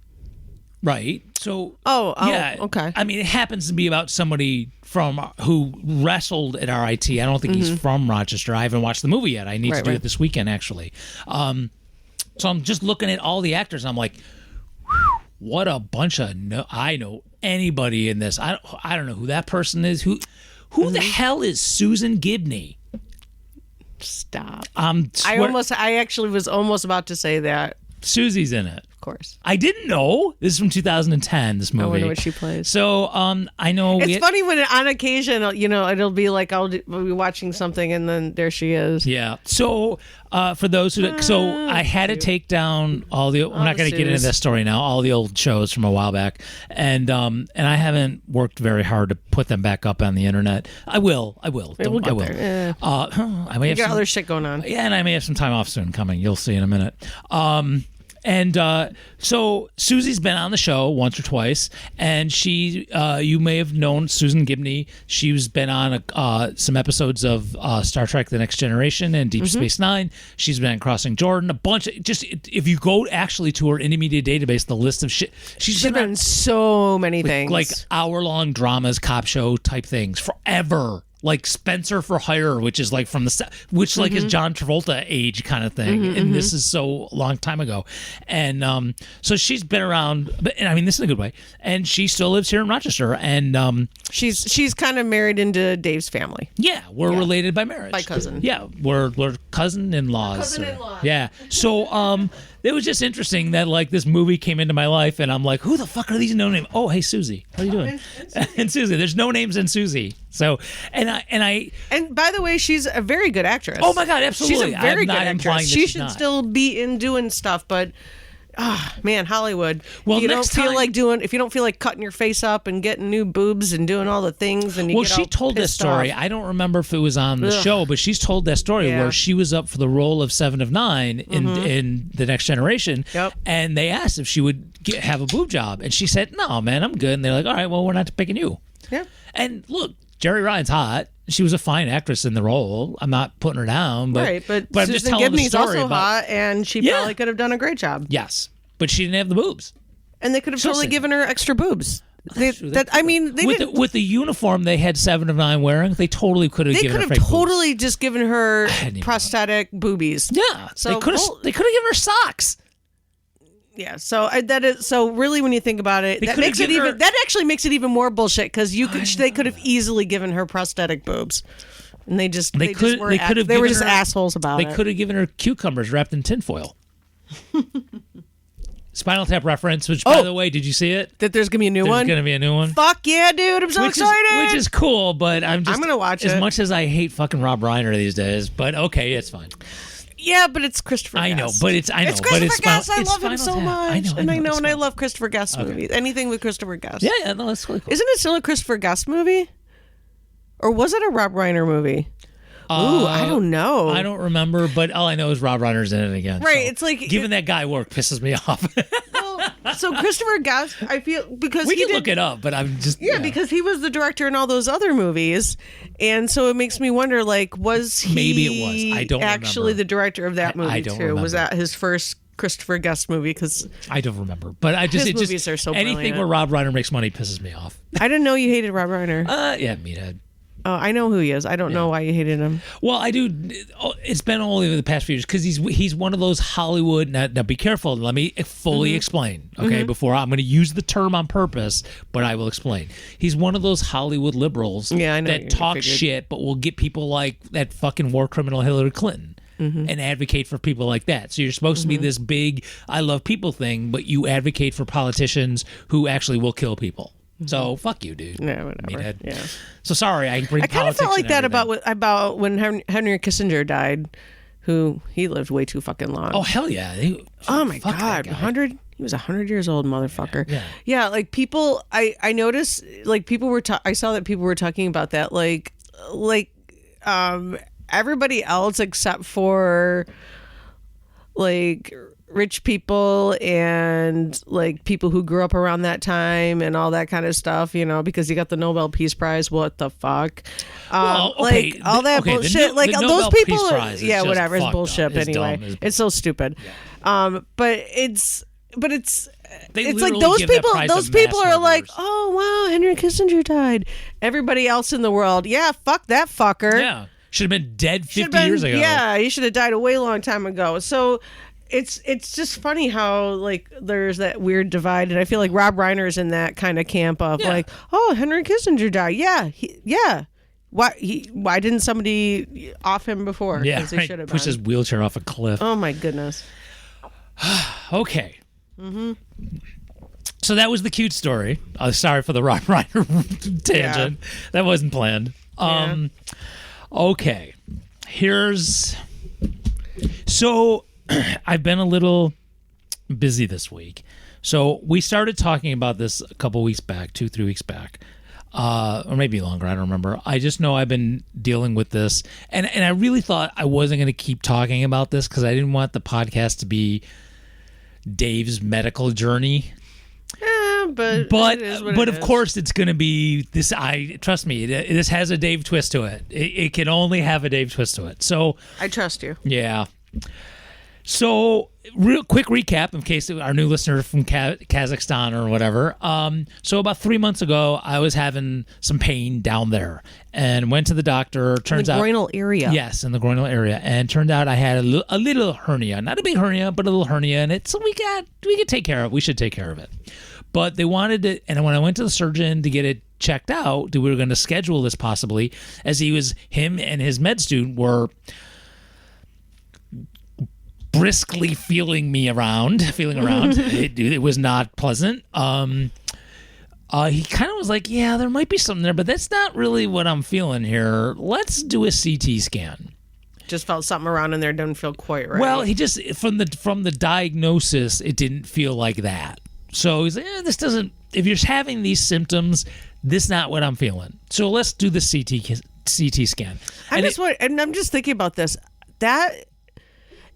right? So okay. I mean, it happens to be about somebody who wrestled at RIT. I don't think he's from Rochester. I haven't watched the movie yet. I need to do it this weekend, actually. So I'm just looking at all the actors, and I'm like, what a bunch of I know anybody in this. I don't know who that person is. Who the hell is Susan Gibney? Stop. I actually was almost about to say that. Susie's in it. Of course. I didn't know. This is from 2010, this movie. I wonder what she plays. So, I know... It's funny when on occasion, it'll be like we'll be watching something and then there she is. Yeah. So, for those who... I had to take down all the... I'm not going to get into this story now. All the old shows from a while back. And I haven't worked very hard to put them back up on the internet. I will. We'll get there. I may have got other shit going on. Yeah, and I may have some time off soon coming. You'll see in a minute. So Susie's been on the show once or twice, and she, you may have known Susan Gibney. She's been on some episodes of Star Trek: The Next Generation and Deep Space Nine. She's been on Crossing Jordan. A bunch of if you go actually to her indie media database, the list of shit she's been on so many things, like hour-long dramas, cop show type things forever. Like Spencer for Hire, which is like from like is John Travolta age kind of thing, and this is so long time ago, and so she's been around, and I mean this in a good way, and she still lives here in Rochester, and she's kind of married into Dave's family. Yeah, we're related by marriage, by cousin. Yeah, we're cousin-in-laws. Cousin-in-law. Yeah, so it was just interesting that like this movie came into my life, and I'm like, who the fuck are these no names? Oh, hey Susie, how you doing? And Susie, there's no names in Susie. So and by the way, she's a very good actress. Oh my God, absolutely. She's a very I'm good not actress. She should still be in doing stuff, but man, Hollywood. Well, if you next if you don't feel like cutting your face up and getting new boobs and doing all the things, and she told that story. Off. I don't remember if it was on the show, but she's told that story where she was up for the role of Seven of Nine in The Next Generation, and they asked if she would have a boob job, and she said, "No, man, I'm good." And they're like, "All right, well, we're not picking you." Yeah. And look, Jerry Ryan's hot. She was a fine actress in the role. I'm not putting her down, but but I'm just telling the story also about. Hot, and she probably could have done a great job. Yes, but she didn't have the boobs, and they could have totally given her extra boobs. With the uniform they had 7 of 9 wearing, they totally could have given her fake totally boobs. just given her prosthetic boobies. Yeah, so they could have given her socks. Yeah, so really when you think about it, that actually makes it even more bullshit because they could have easily given her prosthetic boobs, and they were just assholes about it. They could have given her cucumbers wrapped in tinfoil. Spinal Tap reference, which by the way, did you see it? That there's gonna be a new one. There's gonna be a new one. Fuck yeah, dude! I'm so excited. Which is cool, but I'm gonna watch it. As much as I hate fucking Rob Reiner these days, but okay, it's fine. Yeah, but it's Christopher Guest. I know, but it's Christopher Guest. I love him so Tap. much. I love Christopher Guest movies. Anything with Christopher Guest. Yeah, no, that's really cool. Isn't it still a Christopher Guest movie? Or was it a Rob Reiner movie? I don't know. I don't remember, but all I know is Rob Reiner's in it again. Right, so it's like giving that guy work pisses me off. So Christopher Guest, I feel because we can look it up, but I'm just because he was the director in all those other movies, and so it makes me wonder, like, was he maybe it was? I don't actually remember. the director of that movie I don't too? remember. Was that his first Christopher Guest movie? Because I don't remember, but his movies are so anything brilliant. where Rob Reiner makes money pisses me off. I didn't know you hated Rob Reiner. Yeah, meathead. Oh, I know who he is. I don't know why you hated him. Well, I do. It's been only the past few years because he's one of those Hollywood. Now be careful. Let me fully explain. Okay, before I'm going to use the term on purpose, but I will explain. He's one of those Hollywood liberals that talk shit, but will get people like that fucking war criminal Hillary Clinton. And advocate for people like that. So you're supposed to be this big I love people thing, but you advocate for politicians who actually will kill people. So fuck you, dude. Yeah, whatever. Meathead. Yeah. So sorry, I bring. I kind of felt like that about when Henry Kissinger died, who he lived way too fucking long. Oh hell yeah! Oh my God, 100. He was 100 years old, motherfucker. Yeah. Like people, I noticed like people were. I saw that people were talking about that, like everybody else except for like rich people and like people who grew up around that time and all that kind of stuff, because you got the Nobel Peace Prize. What the fuck? Like all that bullshit. Like those people, whatever. It's bullshit anyway. It's so stupid. Yeah. But it's like those people. Those people are like, oh wow, Henry Kissinger died. Everybody else in the world, fuck that fucker. Yeah, should have been dead 50 years ago. Yeah, he should have died a way long time ago. So. It's just funny how like there's that weird divide, and I feel like Rob Reiner's in that kind of camp of like, oh, Henry Kissinger died. Why didn't somebody off him before? Yeah, right. Push his wheelchair off a cliff. Oh my goodness. Okay, So that was the cute story. Sorry for the Rob Reiner tangent. Yeah. That wasn't planned. Okay. So I've been a little busy this week. So we started talking about this a couple weeks back, 2-3 weeks back. Or maybe longer, I don't remember. I just know I've been dealing with this. And I really thought I wasn't going to keep talking about this because I didn't want the podcast to be Dave's medical journey. But of course it's going to be this. Trust me, this has a Dave twist to it. It can only have a Dave twist to it. So I trust you. Yeah. So real quick recap in case our new listener from Kazakhstan or whatever. So about 3 months ago, I was having some pain down there and went to the doctor. Turns out, groinal area. Yes, in the groinal area, and turned out I had a little hernia, not a big hernia, but a little hernia, and we could take care of it. We should take care of it. But they wanted to, and when I went to the surgeon to get it checked out, we were going to schedule this possibly, as him and his med student were briskly feeling around. It was not pleasant. He kind of was like, yeah, there might be something there, but that's not really what I'm feeling here. Let's do a CT scan. Just felt something around in there, doesn't feel quite right. Well, he just, from the diagnosis, it didn't feel like that. So he's like, this doesn't, if you're having these symptoms, this is not what I'm feeling. So let's do the CT scan. I'm just thinking about this.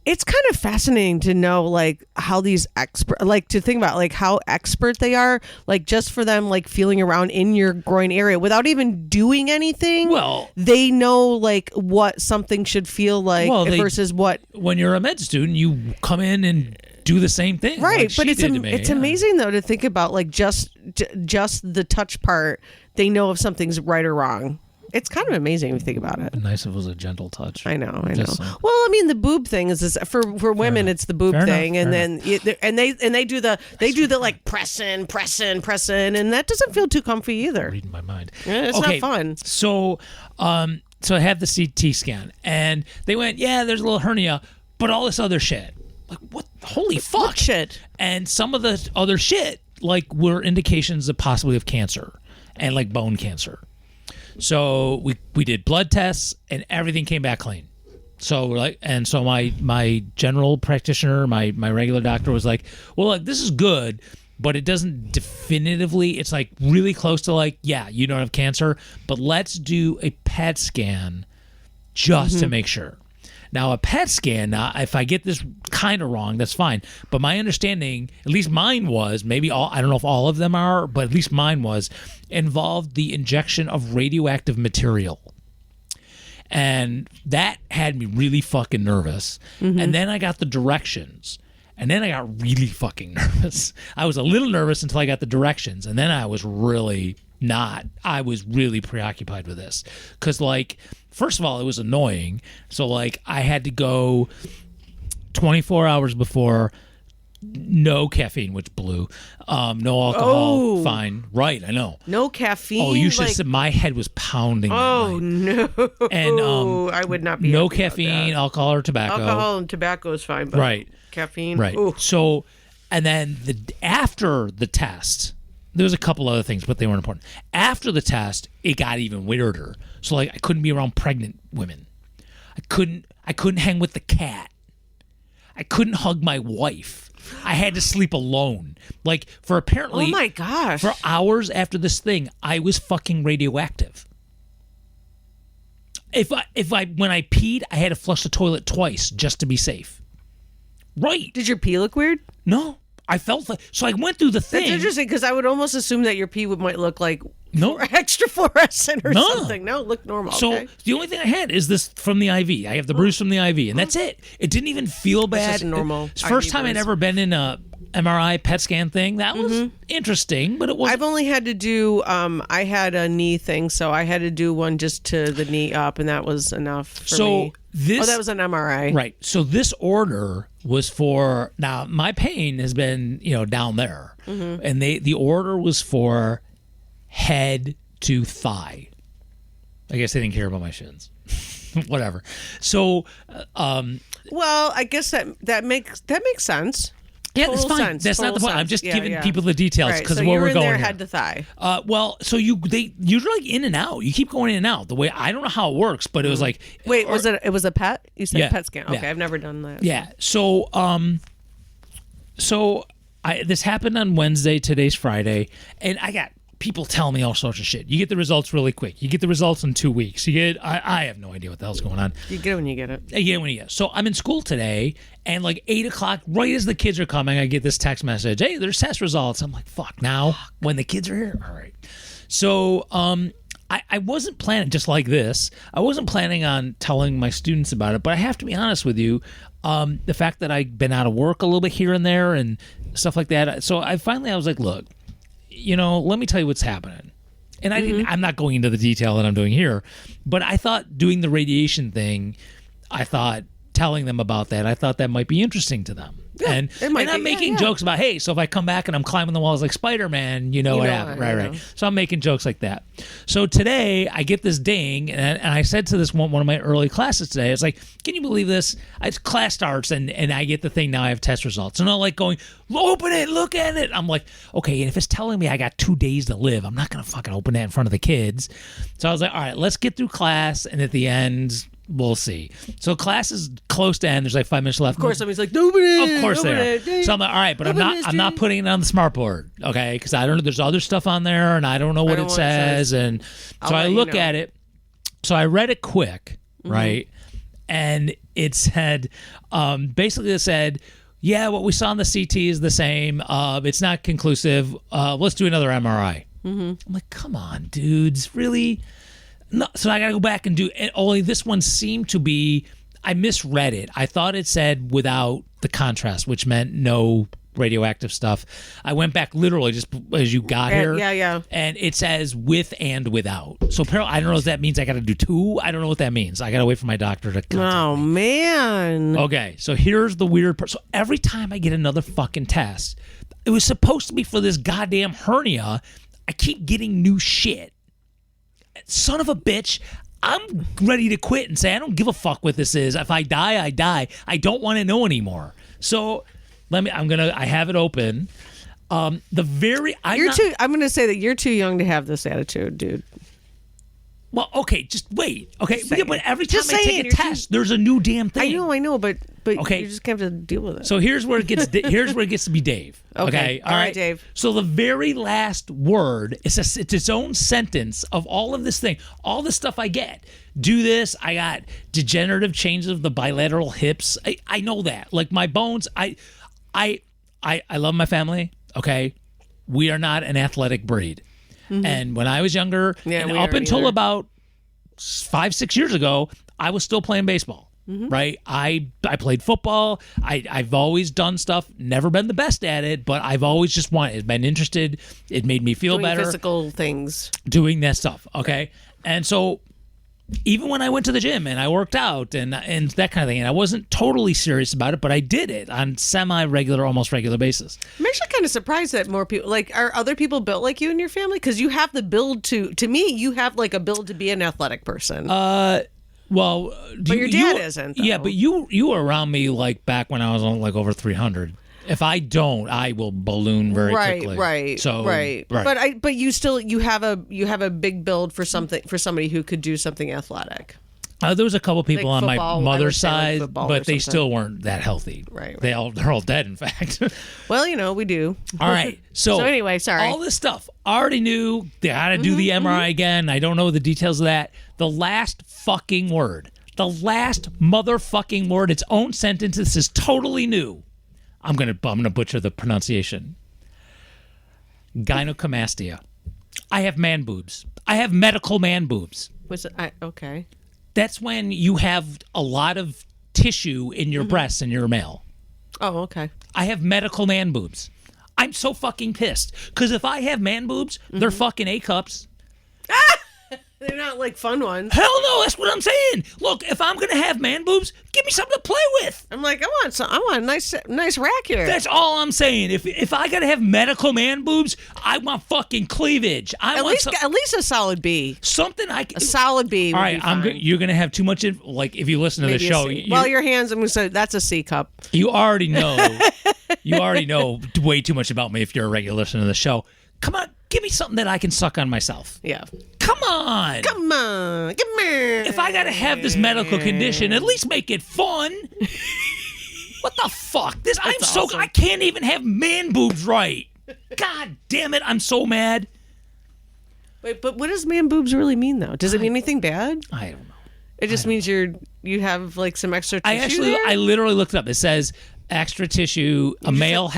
It's kind of fascinating to know, like, how these experts, like, to think about, like, how expert they are, like, just for them, like, feeling around in your groin area without even doing anything. Well, they know, like, what something should feel like versus what. When you're a med student, you come in and do the same thing, right? Like but it's amazing though to think about, like, just the touch part. They know if something's right or wrong. It's kind of amazing if you think about it. Nice if it was a gentle touch. I know. Well, I mean, the boob thing is for women. It's the boob thing, and then they do the like press in, and that doesn't feel too comfy either. Reading my mind. Yeah, it's not fun. So I had the CT scan, and they went, yeah, there's a little hernia, but all this other shit. Like, what? Holy fuck! What shit? And some of the other shit, like, were indications of possibly of cancer and like bone cancer. So we did blood tests and everything came back clean. So we're like, and so my general practitioner, my regular doctor was like, well, look, this is good, but it doesn't definitively. It's like really close to like, yeah, you don't have cancer, but let's do a PET scan just to make sure. Now, a PET scan, if I get this kind of wrong, that's fine. But my understanding, at least mine was, maybe I don't know if all of them are, but at least mine was, involved the injection of radioactive material. And that had me really fucking nervous. And then I got the directions. And then I got really fucking nervous. I was a little nervous until I got the directions. And then I was really preoccupied with this. Because, like, first of all, it was annoying. So, like, I had to go 24 hours before, no caffeine, which blew. No alcohol, fine. Right, I know. No caffeine? Oh, you should have said my head was pounding. Oh, no. And I would not be no caffeine, alcohol, or tobacco. Alcohol and tobacco is fine, but right. Caffeine? Right. Ooh. So, and then after the test, there was a couple other things, but they weren't important. After the test, it got even weirder. So, like, I couldn't be around pregnant women. I couldn't hang with the cat. I couldn't hug my wife. I had to sleep alone. Like, for apparently, oh my gosh, for hours after this thing, I was fucking radioactive. When I peed, I had to flush the toilet twice just to be safe. Right. Did your pee look weird? No. I felt like, so I went through the thing. That's interesting, because I would almost assume that your pee might look like no extra fluorescent or something. No, it looked normal. So okay. The only thing I had is this from the IV. I have the bruise from the IV, and that's it. It didn't even feel bad. It's just normal. It's the first time I'd ever been in a MRI PET scan thing. That was interesting, but it wasn't. I've only had to do, I had a knee thing, so I had to do one just to the knee up, and that was enough for me. That was an MRI. Right. So this order was for, now my pain has been, down there, and the order was for head to thigh. I guess they didn't care about my shins. Whatever. So, well, I guess that makes sense. Yeah, that's Total fine. sense, That's not total the point. I'm sense. just Yeah, giving yeah. people the details Right, because so of where you're we're in going there here. head to thigh. Well, so you're like in and out. You keep going in and out. The way I don't know how it works, but it was like Wait, it was a pet? You said Yeah, pet scan. Okay, yeah. I've never done that. Yeah. So this happened on Wednesday. Today's Friday, and I got people telling me all sorts of shit. You get the results really quick. You get the results in 2 weeks. I have no idea what the hell's going on. You get it when you get it. I get it when you get it. So I'm in school today, and like 8 o'clock, right as the kids are coming, I get this text message. Hey, there's test results. I'm like, fuck, now when the kids are here? All right. So I wasn't planning, just like this, I wasn't planning on telling my students about it, but I have to be honest with you, the fact that I've been out of work a little bit here and there and stuff like that. So I was like, look, let me tell you what's happening. And I'm not going into the detail that I'm doing here, but I thought doing the radiation thing, telling them about that, I thought that might be interesting to them. Yeah, and I'm making jokes about, hey, so if I come back and I'm climbing the walls like Spider-Man, you know what happened. Right. So I'm making jokes like that. So today I get this ding, and I said to this one of my early classes today, it's like, can you believe this? It's class starts, and I get the thing now, I have test results. And I'm like going, open it, look at it. I'm like, okay, and if it's telling me I got 2 days to live, I'm not going to fucking open that in front of the kids. So I was like, all right, let's get through class, and at the end, we'll see. So class is close to end. There's like 5 minutes left. Of course, somebody's like, open it. Of course open they are. it. So I'm like, all right, but I'm not putting it on the smart board, okay? Because I don't know. There's other stuff on there, and I don't know what it says. And so I look at it. So I read it quick, right? And it said, basically, it said, yeah, what we saw on the CT is the same. It's not conclusive. Let's do another MRI. I'm like, come on, dudes, really? No, so I got to go back and do it. Only this one seemed to be, I misread it. I thought it said without the contrast, which meant no radioactive stuff. I went back literally just as you got here. Yeah. And it says with and without. So apparently, I don't know if that means I got to do 2. I don't know what that means. I got to wait for my doctor to contact me. Man. Okay, so here's the weird part. So every time I get another fucking test, it was supposed to be for this goddamn hernia. I keep getting new shit. Son of a bitch, I'm ready to quit and say I don't give a fuck what this is. If I die, I die. I don't want to know anymore. So I have it open. I'm going to say that you're too young to have this attitude, dude. Well, okay, just wait. Okay, Yeah, but every time Just I saying, take a you're test, there's a new damn thing. I know, but Okay. you just have to deal with it. So here's where it gets to be Dave. Okay. All right, Dave. So the very last word, it's its own sentence of all of this thing, all the stuff I get. Do this. I got degenerative changes of the bilateral hips. I know that. Like my bones. I love my family. Okay. We are not an athletic breed. And when I was younger, and up until about 5-6 years ago, I was still playing baseball. Right? I played football. I've always done stuff, never been the best at it, but I've always just been interested. It made me feel Doing better. physical things. Doing that stuff. Okay. And so even when I went to the gym and I worked out and that kind of thing, and I wasn't totally serious about it, but I did it on semi-regular, almost regular basis. I'm actually kind of surprised that more people, like, are other people built like you in your family? Because you have the build to me, you have like a build to be an athletic person. Well, but your dad isn't, though. Yeah, but you were around me like back when I was on like over 300. If I don't, I will balloon very quickly. Right. But you have a big build for somebody who could do something athletic. There was a couple people Like on football, my I would mother's say like side, football but or they something. still weren't that healthy. Right. They're all dead, in fact. Well, we do. All right. So anyway, sorry. All this stuff already knew. They had to do the MRI again. I don't know the details of that. The last fucking word. The last motherfucking word. Its own sentence. This is totally new. I'm gonna butcher the pronunciation. Gynecomastia. I have man boobs. I have medical man boobs. Okay. That's when you have a lot of tissue in your breasts and you're a male. Oh, okay. I have medical man boobs. I'm so fucking pissed. Because if I have man boobs, they're fucking A cups. They're not like fun ones. Hell no, that's what I'm saying. Look, if I'm gonna have man boobs, give me something to play with. I'm like, I want a nice rack here. That's all I'm saying. If I gotta have medical man boobs, I want fucking cleavage. At least a solid B. Something A solid B. All right, you're gonna have too much. Like if you listen to the show, well, your hands. I'm gonna say that's a C cup. You already know. You already know way too much about me if you're a regular listener to the show. Come on, give me something that I can suck on myself. Yeah. Come on. Come on. If I gotta have this medical condition, at least make it fun. What the fuck? Awesome. I can't even have man boobs right. God damn it, I'm so mad. Wait, but what does man boobs really mean though? Does it mean anything bad? I don't know. It just means you have like some extra tissue there? I literally looked it up. It says extra tissue, a male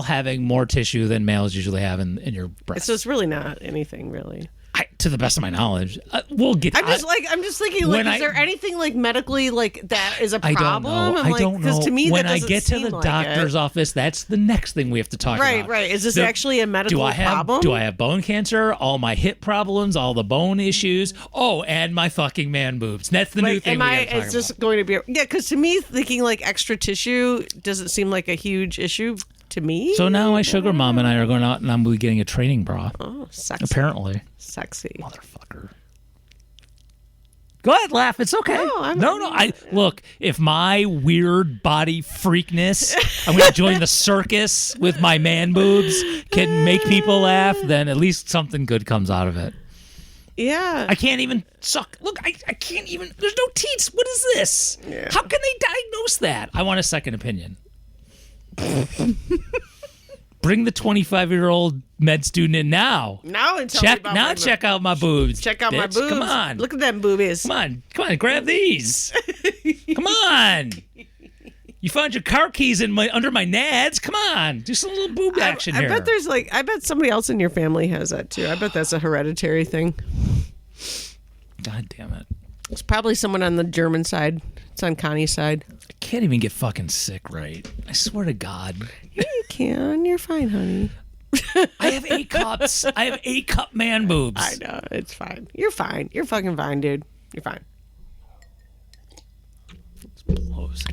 having more tissue than males usually have in your breast. So it's really not anything really. To the best of my knowledge, we'll get. I'm just thinking, like, is there anything like medically like that is a problem? I don't know. Because to me, when that I get to the doctor's office, that's the next thing we have to talk about. Right. Is this actually a medical problem? Do I have bone cancer? All my hip problems, all the bone issues. Oh, and my fucking man boobs. That's the new thing. Is this going to be? Yeah, because to me, thinking like extra tissue doesn't seem like a huge issue. To me. So now my sugar mom and I are going out and I'm getting a training bra. Oh, sexy. Apparently. Sexy. Motherfucker. Go ahead, laugh. It's okay. No. Look, if my weird body freakness, I'm going to join the circus with my man boobs, can make people laugh, then at least something good comes out of it. Yeah. I can't even suck. Look, I can't even. There's no teats. What is this? Yeah. How can they diagnose that? I want a second opinion. Bring the 25-year-old med student in now. Now and check out my boobs. Check out bitch. my boobs. Come on. Look at them boobies. Come on, grab these. Come on. You found your car keys under my nads. Come on, do some little boob action here. I bet somebody else in your family has that too. I bet that's a hereditary thing. God damn it. It's probably someone on the German side. It's on Connie's side. I can't even get fucking sick right. I swear to God. Yeah, you can. You're fine, honey. I have 8 cups. I have 8 cup man boobs. I know. It's fine. You're fine. You're fucking fine, dude. You're fine.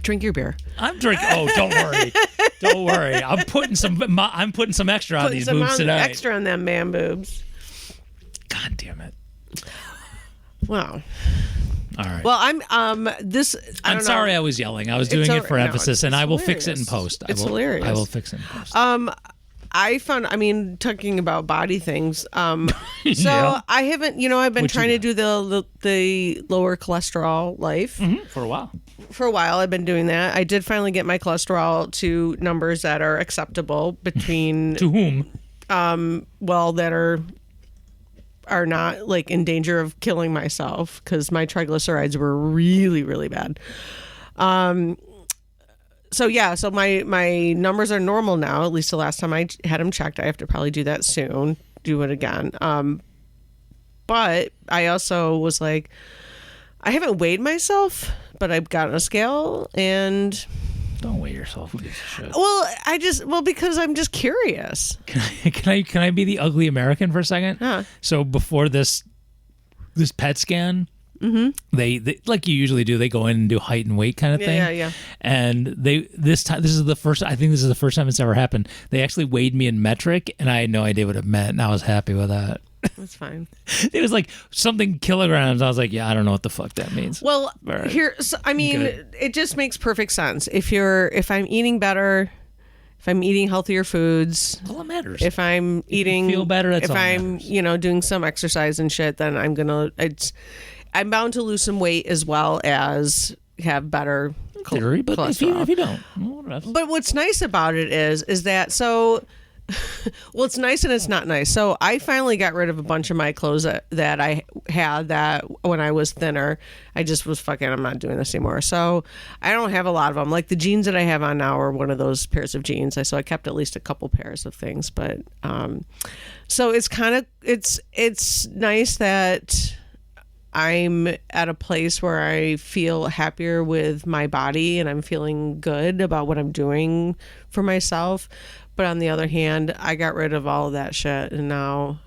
Drink your beer. I'm drinking. Oh, don't worry. Don't worry. I'm putting some extra on these boobs tonight. Extra on them man boobs. God damn it. Wow. All right. Well, I'm sorry I was yelling. I was doing it for emphasis, and I will fix it in post. It's hilarious. I will fix it in post. I found, talking about body things. So Yeah. I haven't, I've been trying to do the lower cholesterol life For a while. For a while, I've been doing that. I did finally get my cholesterol to numbers that are acceptable between To whom? that are not like in danger of killing myself, because my triglycerides were really, really bad. So my numbers are normal now. At least the last time I had them checked. I have to probably do that soon. Do it again. But I also was like, I haven't weighed myself, but I've gotten a scale and. Don't weigh yourself, piece of shit. Well, because I'm just curious. Can I be the ugly American for a second? Huh. So before this PET scan, they like you usually do, they go in and do height and weight kind of thing. Yeah. And this is the first time it's ever happened. They actually weighed me in metric, and I had no idea what it meant, and I was happy with that. That's fine. It was like something kilograms. I was like, yeah, I don't know what the fuck that means. Well, right. It just makes perfect sense. If I'm eating better, if I'm eating healthier foods, all that matters. If I'm eating, feel better. That's if all I'm, matters. Doing some exercise and shit, then I'm I'm bound to lose some weight as well as have better theory. But cholesterol. if you don't, but what's nice about it is that so. Well, it's nice and it's not nice. So I finally got rid of a bunch of my clothes that I had that when I was thinner. I just was I'm not doing this anymore. So I don't have a lot of them. Like the jeans that I have on now are one of those pairs of jeans. So I kept at least a couple pairs of things. But so it's it's nice that I'm at a place where I feel happier with my body and I'm feeling good about what I'm doing for myself. But on the other hand, I got rid of all of that shit, and now,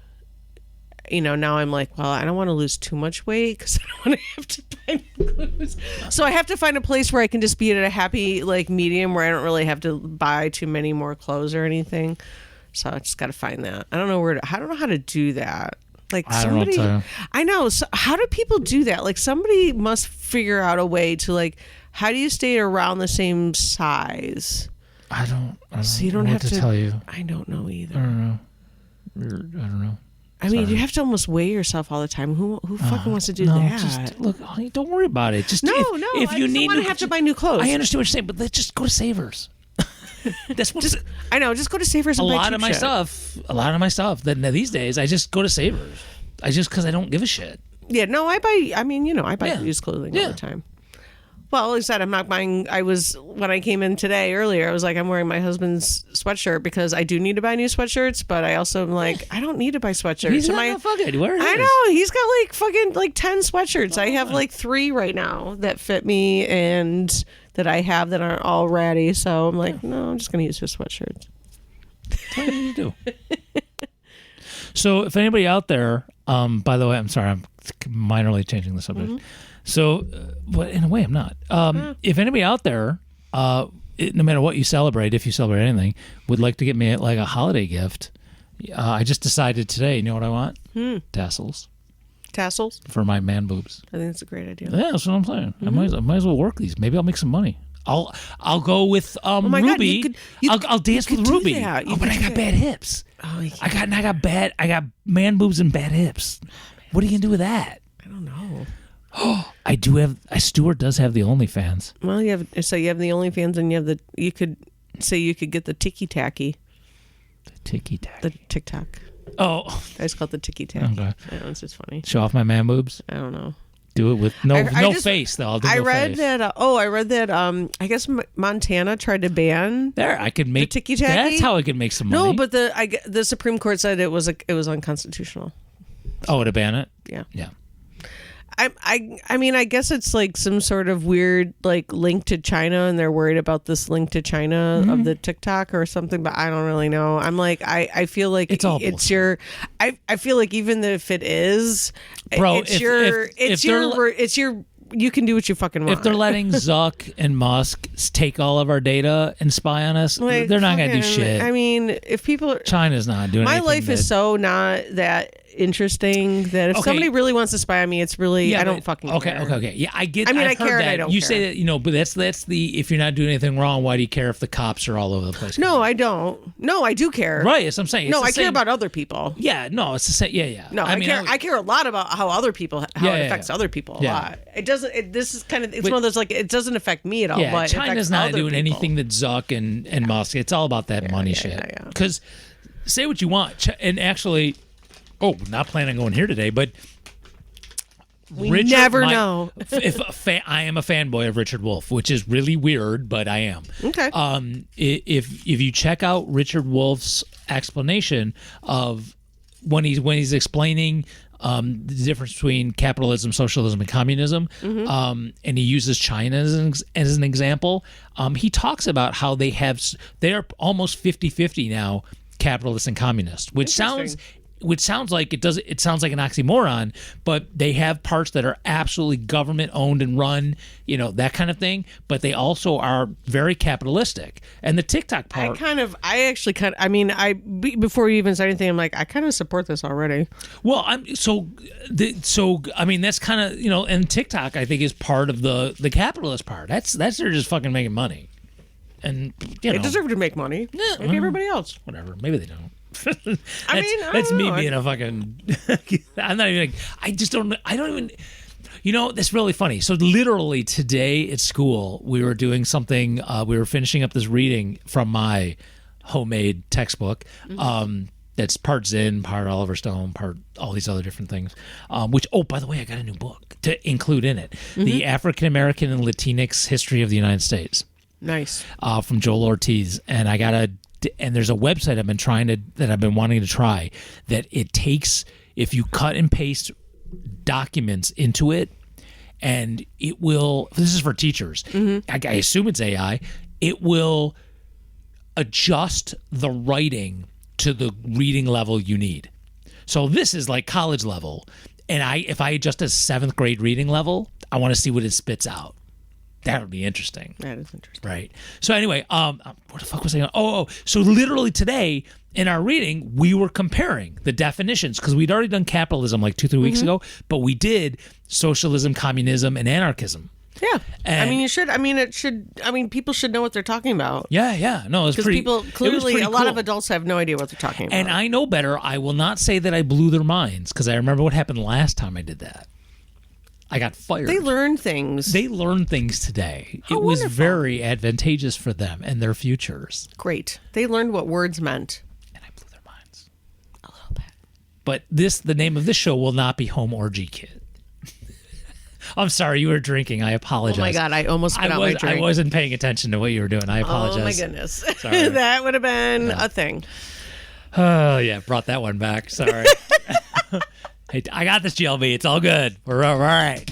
now I'm like, well, I don't want to lose too much weight because I don't want to have to buy new clothes. So I have to find a place where I can just be at a happy like medium where I don't really have to buy too many more clothes or anything. So I just got to find that. I don't know I don't know how to do that. Like somebody, I know. So how do people do that? Like somebody must figure out a way to like, how do you stay around the same size? I don't so you don't know have what to tell you. I don't know either. I don't know. I mean, you have to almost weigh yourself all the time. Who fucking wants to do that? Just, look, honey, don't worry about it. Just if you I just need want to have to buy new clothes. I understand what you're saying, but let's just go to Savers. That's what I know. Just go to Savers and a buy lot of my shit. stuff. A lot of my stuff that these days I just go to Savers. Because I don't give a shit. Yeah, no, I buy. I mean, I buy used clothing all the time. Well, like I said, I'm not buying. When I came in today earlier, I was like, I'm wearing my husband's sweatshirt because I do need to buy new sweatshirts, but I also am like, I don't need to buy sweatshirts. He's not fucking wearing. I know he's got like fucking 10 sweatshirts. I have like 3 right now that fit me and that I have that aren't all ratty. So I'm like, no, I'm just gonna use his sweatshirts. What do you do? So, if anybody out there, by the way, I'm sorry, I'm minorly changing the subject. Mm-hmm. So, but in a way, I'm not. If anybody out there, no matter what you celebrate, if you celebrate anything, would like to get me like a holiday gift, I just decided today. You know what I want? Tassels. Tassels for my man boobs. I think it's a great idea. Yeah, that's what I'm saying. I might as well work these. Maybe I'll make some money. I'll go with Ruby. God, I'll dance with Ruby. But I got bad hips. Oh, I got man boobs and bad hips. What are you gonna do with that? I don't know. Stuart does have the OnlyFans. Well, you have the OnlyFans, and you could get the ticky tacky. The ticky tacky. The TikTok. Oh, I just call it the ticky tacky. Okay. I know, it's just funny. Show off my man boobs. I don't know. Do it with no face though. I'll do no read face. that. I read that. I guess Montana tried to ban. I could make the ticky tacky. That's how I could make some money. No, but the Supreme Court said it was unconstitutional. Oh, to ban it? Yeah. Yeah. I mean, I guess it's like some sort of weird like link to China, and they're worried about this link to China of the TikTok or something, but I don't really know. I'm like, I feel like it's all bullshit. your. I feel like even if it is, bro, it's your. You can do what you fucking want. If they're letting Zuck and Musk take all of our data and spy on us, they're not gonna do shit. I mean, if people, China's not doing. My life is so not that interesting that if somebody really wants to spy on me, it's really I don't fucking care. Okay. Yeah, I get. I mean, I've I care heard and that. I don't You care. say that, but that's the if you're not doing anything wrong, why do you care if the cops are all over the place? No, I don't. No, I do care. Right, that's what I'm saying. It's no, the I same. care about other people. Yeah, no, it's the same. Yeah. No, I care a lot about how other people it affects other people a lot. It doesn't. This is kind of it's one of those like it doesn't affect me at all. Yeah, but China's not doing people. anything that Zuck and Musk. It's all about that money shit. Because say what you want, and actually. Oh, not planning on going here today, but we never know. I am a fanboy of Richard Wolff, which is really weird, but I am. Okay. If you check out Richard Wolff's explanation of when he's explaining the difference between capitalism, socialism, and communism, and he uses China as an example, he talks about how they are almost 50-50 now, capitalist and communist, which sounds like it sounds like an oxymoron, but they have parts that are absolutely government owned and run, that kind of thing, but they also are very capitalistic. And the TikTok part, before you even said anything, I'm like, I kind of support this already. Well, that's kind of, and TikTok I think is part of the capitalist part. That's they're just fucking making money. And they deserve to make money. Yeah, like everybody else. Whatever. Maybe they don't. That's me being a fucking. I'm not even. I don't even. That's really funny. So literally today at school, we were doing something. We were finishing up this reading from my homemade textbook. That's part Zen, part Oliver Stone, part all these other different things. Which, by the way, I got a new book to include in it: the African American and Latinx History of the United States. Nice. From Joel Ortiz, and and there's a website that I've been wanting to try that it takes, if you cut and paste documents into it, and it will, this is for teachers, I assume it's AI, it will adjust the writing to the reading level you need. So this is like college level. And if I adjust a 7th grade reading level, I want to see what it spits out. That would be interesting. That is interesting. Right. So anyway, what the fuck was I on? Oh, so literally today in our reading, we were comparing the definitions because we'd already done capitalism like 2-3 weeks ago, but we did socialism, communism, and anarchism. Yeah. And- I mean, you should. I mean, people should know what they're talking about. Yeah. No, it's Because pretty. people, it was clearly, pretty a lot of cool. adults have no idea what they're talking about. And I know better. I will not say that I blew their minds because I remember what happened last time I did that. I got fired. They learn things. They learned things today. How it was wonderful. very advantageous for them and their futures. Great. They learned what words meant. And I blew their minds. A little bit. But the name of this show will not be Home Orgy Kit. I'm sorry, you were drinking. I apologize. Oh my God, I almost spit out my drink. I wasn't paying attention to what you were doing. I apologize. Oh my goodness. Sorry. That would have been a thing. Oh yeah, brought that one back. Sorry. Hey, I got this, GLB. It's all good. We're all right.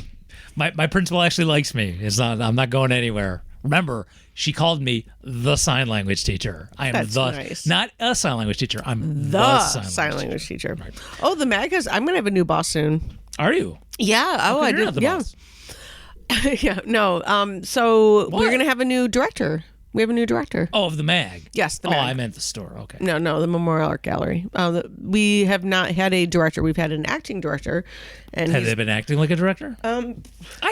My principal actually likes me. I'm not going anywhere. Remember, she called me the sign language teacher. I am That's the nice. Not a sign language teacher. I'm the The sign sign language language teacher. Oh, the magazine. I'm going to have a new boss soon. Are you? Yeah. Oh, I You're not did. the Yeah. boss. Yeah. No. So What? we're going to have a new director. We have a new director. Oh, of the mag. Yes, the Oh, mag. I meant the store. Okay. No, the Memorial Art Gallery. We have not had a director. We've had an acting director, and Have he's, they been acting like a director? I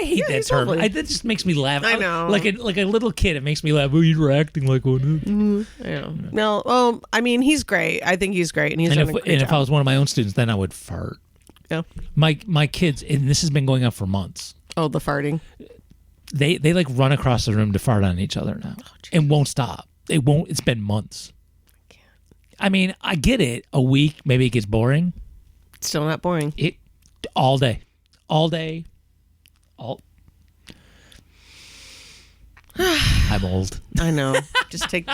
hate that he's term. lovely. That just makes me laugh. I know. Like a little kid, it makes me laugh. Oh, you're acting like one. yeah. No, well, I mean, he's great. I think he's great, and he's And done if a great if I job. was one of my own students, then I would fart. Yeah. My kids, and this has been going on for months. Oh, the farting. They like run across the room to fart on each other now, and won't stop. It won't. It's been months. I mean, I get it. A week, maybe it gets boring. It's still not boring. It all day. I'm old. I know. Just take.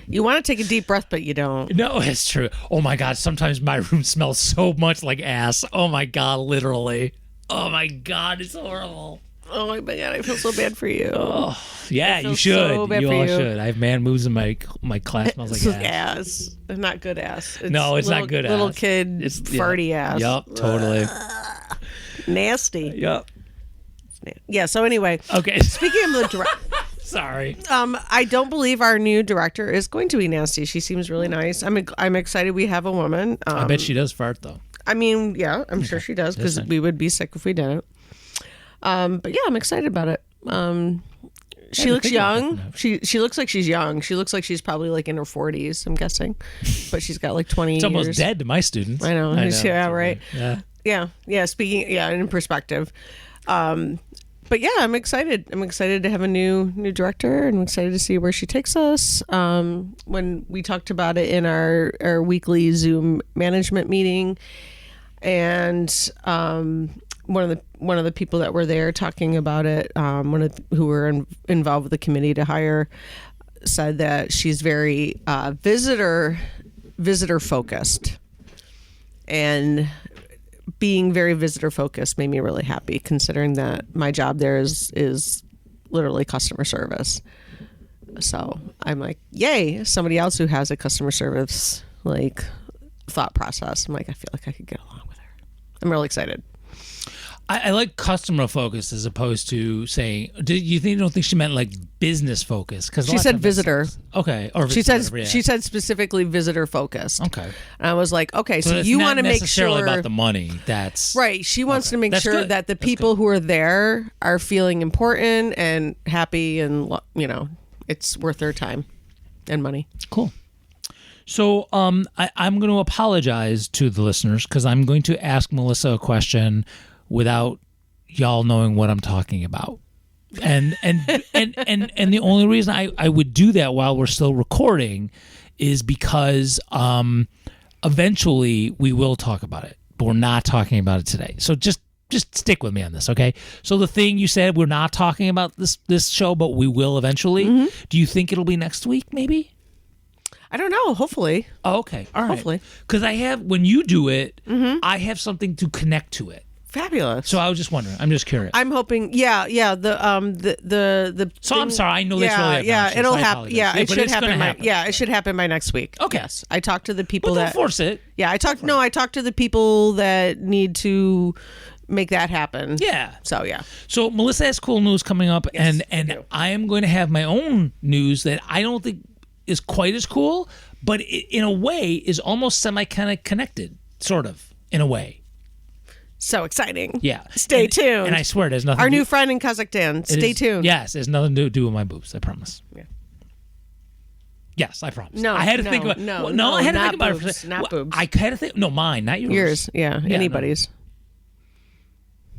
You want to take a deep breath, but you don't. No, it's true. Oh my God. Sometimes my room smells so much like ass. Oh my God. Literally. Oh my God. It's horrible. Oh my God, I feel so bad for you. Yeah, I feel you should. so bad you for all you. should. I have ManBoobs in my class smells like ass. Ass. Not good ass. No, it's not good little ass. kid It's farty ass. Yup, totally. Nasty. Yup. Yeah. So anyway, Okay. speaking of the director, Sorry. I don't believe our new director is going to be nasty. She seems really nice. I'm excited we have a woman. I bet she does fart though. I mean, yeah, I'm sure she does because That's nice. we would be sick if we didn't. But yeah, I'm excited about it. She looks think about young. She looks like she's young. She looks like she's probably like in her 40s, I'm guessing. But she's got like 20 It's years. almost dead to my students. I know. Yeah, right. Yeah. Yeah. Speaking, in perspective. But yeah, I'm excited. I'm excited to have a new director, and I'm excited to see where she takes us. When we talked about it in our weekly Zoom management meeting, and one of the people that were there talking about it, who were involved with the committee to hire, said that she's very visitor focused, and being very visitor focused made me really happy, considering that my job there is literally customer service. So I'm like, yay, somebody else who has a customer service like thought process. I'm like, I feel like I could get along with her. I'm really excited. I like customer focus as opposed to saying. Don't think she meant like business focus? Because She said visitor. Okay, or She said whatever, yeah. she said specifically visitor focused. Okay. And I was like, okay, so it's you not want to make necessarily sure about the money. That's right. She wants Okay. to make That's sure good. that the That's people who are there are feeling important and happy, and it's worth their time and money. Cool. So I'm going to apologize to the listeners because I'm going to ask Melissa a question without y'all knowing what I'm talking about. And the only reason I would do that while we're still recording is because eventually we will talk about it, but we're not talking about it today. So just stick with me on this, okay? So the thing you said, we're not talking about this show, but we will eventually. Mm-hmm. Do you think it'll be next week, maybe? I don't know. Hopefully. Oh, okay. All right. Hopefully. Because when you do it, I have something to connect to it Fabulous. So I was just wondering. I'm just curious. I'm hoping. Yeah. The. So I'm sorry. I know that's really obnoxious. Yeah. It'll I happen. apologize. Yeah. It but should it's happen. gonna happen. Yeah. It should happen by next week. Okay. Yes. I talked to the people But that. don't force it. Yeah. I talked to the people that need to make that happen. Yeah. So yeah. So Melissa has cool news coming up, Yes, and I am going to have my own news that I don't think is quite as cool, but in a way is almost semi kind of connected, sort of in a way. So exciting. Yeah. Stay tuned. And I swear it has nothing. Our new friend in Kazakhstan. Stay tuned. Yes, it has nothing to do with my boobs. I promise. Yeah. Yes, I promise. No, I had to think about. I had to think about boobs, it. not boobs. I had to think. No, mine, not yours. Yours. Yeah. Anybody's.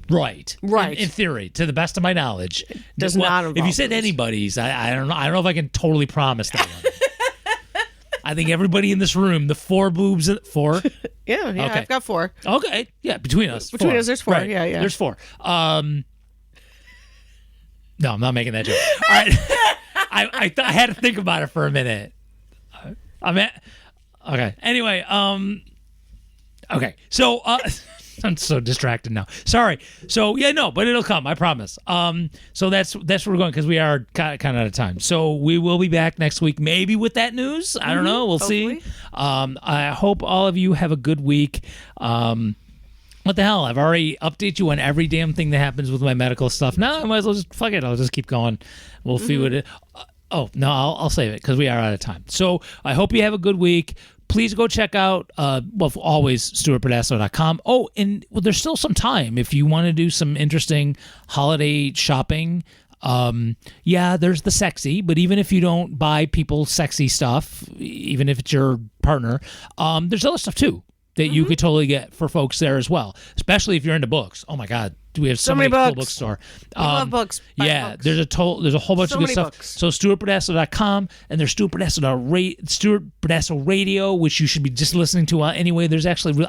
No. Right. Right. In theory, to the best of my knowledge, does not involve If you said boobs. anybody's, I don't know. I don't know if I can totally promise that one. I think everybody in this room, the 4 boobs, 4. Yeah. Okay. I've got 4. Okay, yeah, between us. Between 4. us, there's 4. Right. Yeah. There's 4. No, I'm not making that joke. All right, I had to think about it for a minute. Okay. Anyway, okay. So I'm so distracted now. Sorry. So yeah, no, but it'll come. I promise. So that's where we're going because we are kind of out of time. So we will be back next week, maybe with that news. I don't know. We'll hopefully. see. I hope all of you have a good week. What the hell? I've already updated you on every damn thing that happens with my medical stuff. Now I might as well just fuck it. I'll just keep going. We'll see what it. Oh no, I'll save it because we are out of time. So I hope you have a good week. Please go check out, always, StuartPedasso.com. Oh, and there's still some time if you want to do some interesting holiday shopping. There's the sexy, but even if you don't buy people sexy stuff, even if it's your partner, there's other stuff too that you could totally get for folks there as well, especially if you're into books. Oh my God, we have so many cool bookstore. I love books. Yeah, Books. there's a whole bunch So of good many stuff. books. So StuartPedasso.com, and there's Stuart Pedasso Radio, which you should be just listening to anyway. There's actually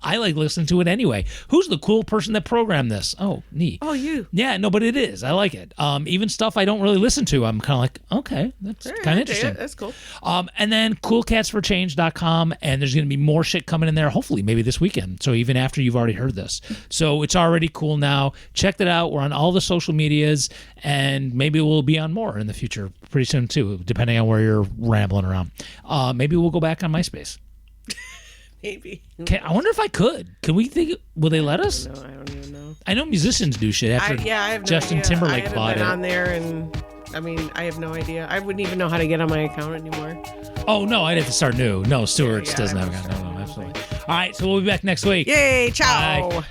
I like listening to it anyway. Who's the cool person that programmed this? Oh, me. Oh, you. Yeah, no, but it is. I like it. Even stuff I don't really listen to, I'm kind of like, okay, that's kind of interesting. That's cool. And then coolcatsforchange.com, and there's going to be more shit coming in there, hopefully maybe this weekend. So even after you've already heard this. So it's already cool now. Check that out. We're on all the social medias, and maybe we'll be on more in the future pretty soon too, depending on where you're rambling around. Maybe we'll go back on MySpace. Maybe. I wonder if I could. Can we think? Will they let us? No, I don't even know. I know musicians do shit after I have no Justin idea. Timberlake I haven't bought been it. on there, and I mean, I have no idea. I wouldn't even know how to get on my account anymore. Oh no, I'd have to start new. No, Stuart Yeah, doesn't have an account. No, absolutely. All right, so we'll be back next week. Yay! Ciao. Bye.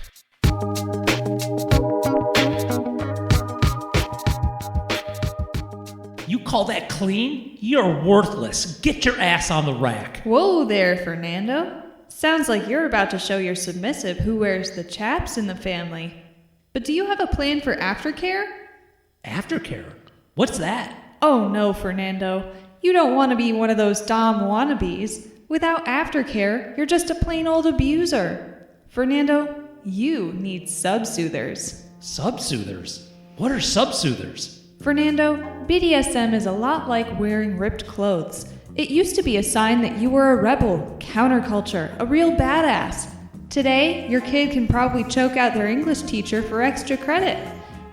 You call that clean? You're worthless. Get your ass on the rack. Whoa there, Fernando. Sounds like you're about to show your submissive who wears the chaps in the family. But do you have a plan for aftercare? Aftercare? What's that? Oh no, Fernando. You don't want to be one of those Dom wannabes. Without aftercare, you're just a plain old abuser. Fernando, you need subsoothers. Subsoothers? What are subsoothers? Fernando, BDSM is a lot like wearing ripped clothes. It used to be a sign that you were a rebel, counterculture, a real badass. Today, your kid can probably choke out their English teacher for extra credit.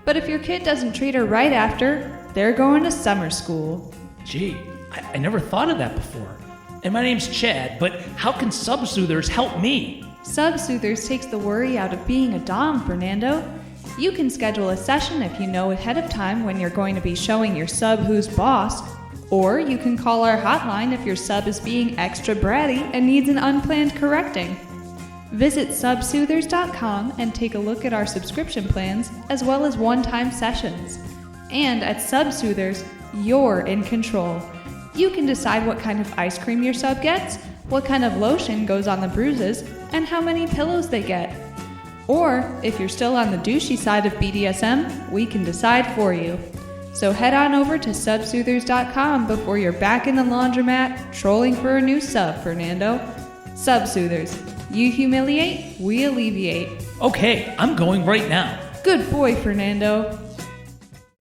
But if your kid doesn't treat her right after, they're going to summer school. Gee, I never thought of that before. And my name's Chad, but how can subsoothers help me? Subsoothers takes the worry out of being a dom, Fernando. You can schedule a session if you know ahead of time when you're going to be showing your sub who's boss. Or you can call our hotline if your sub is being extra bratty and needs an unplanned correcting. Visit subsoothers.com and take a look at our subscription plans as well as one-time sessions. And at Subsoothers, you're in control. You can decide what kind of ice cream your sub gets, what kind of lotion goes on the bruises, and how many pillows they get. Or, if you're still on the douchey side of BDSM, we can decide for you. So head on over to subsoothers.com before you're back in the laundromat trolling for a new sub, Fernando. Subsoothers. You humiliate, we alleviate. Okay, I'm going right now. Good boy, Fernando.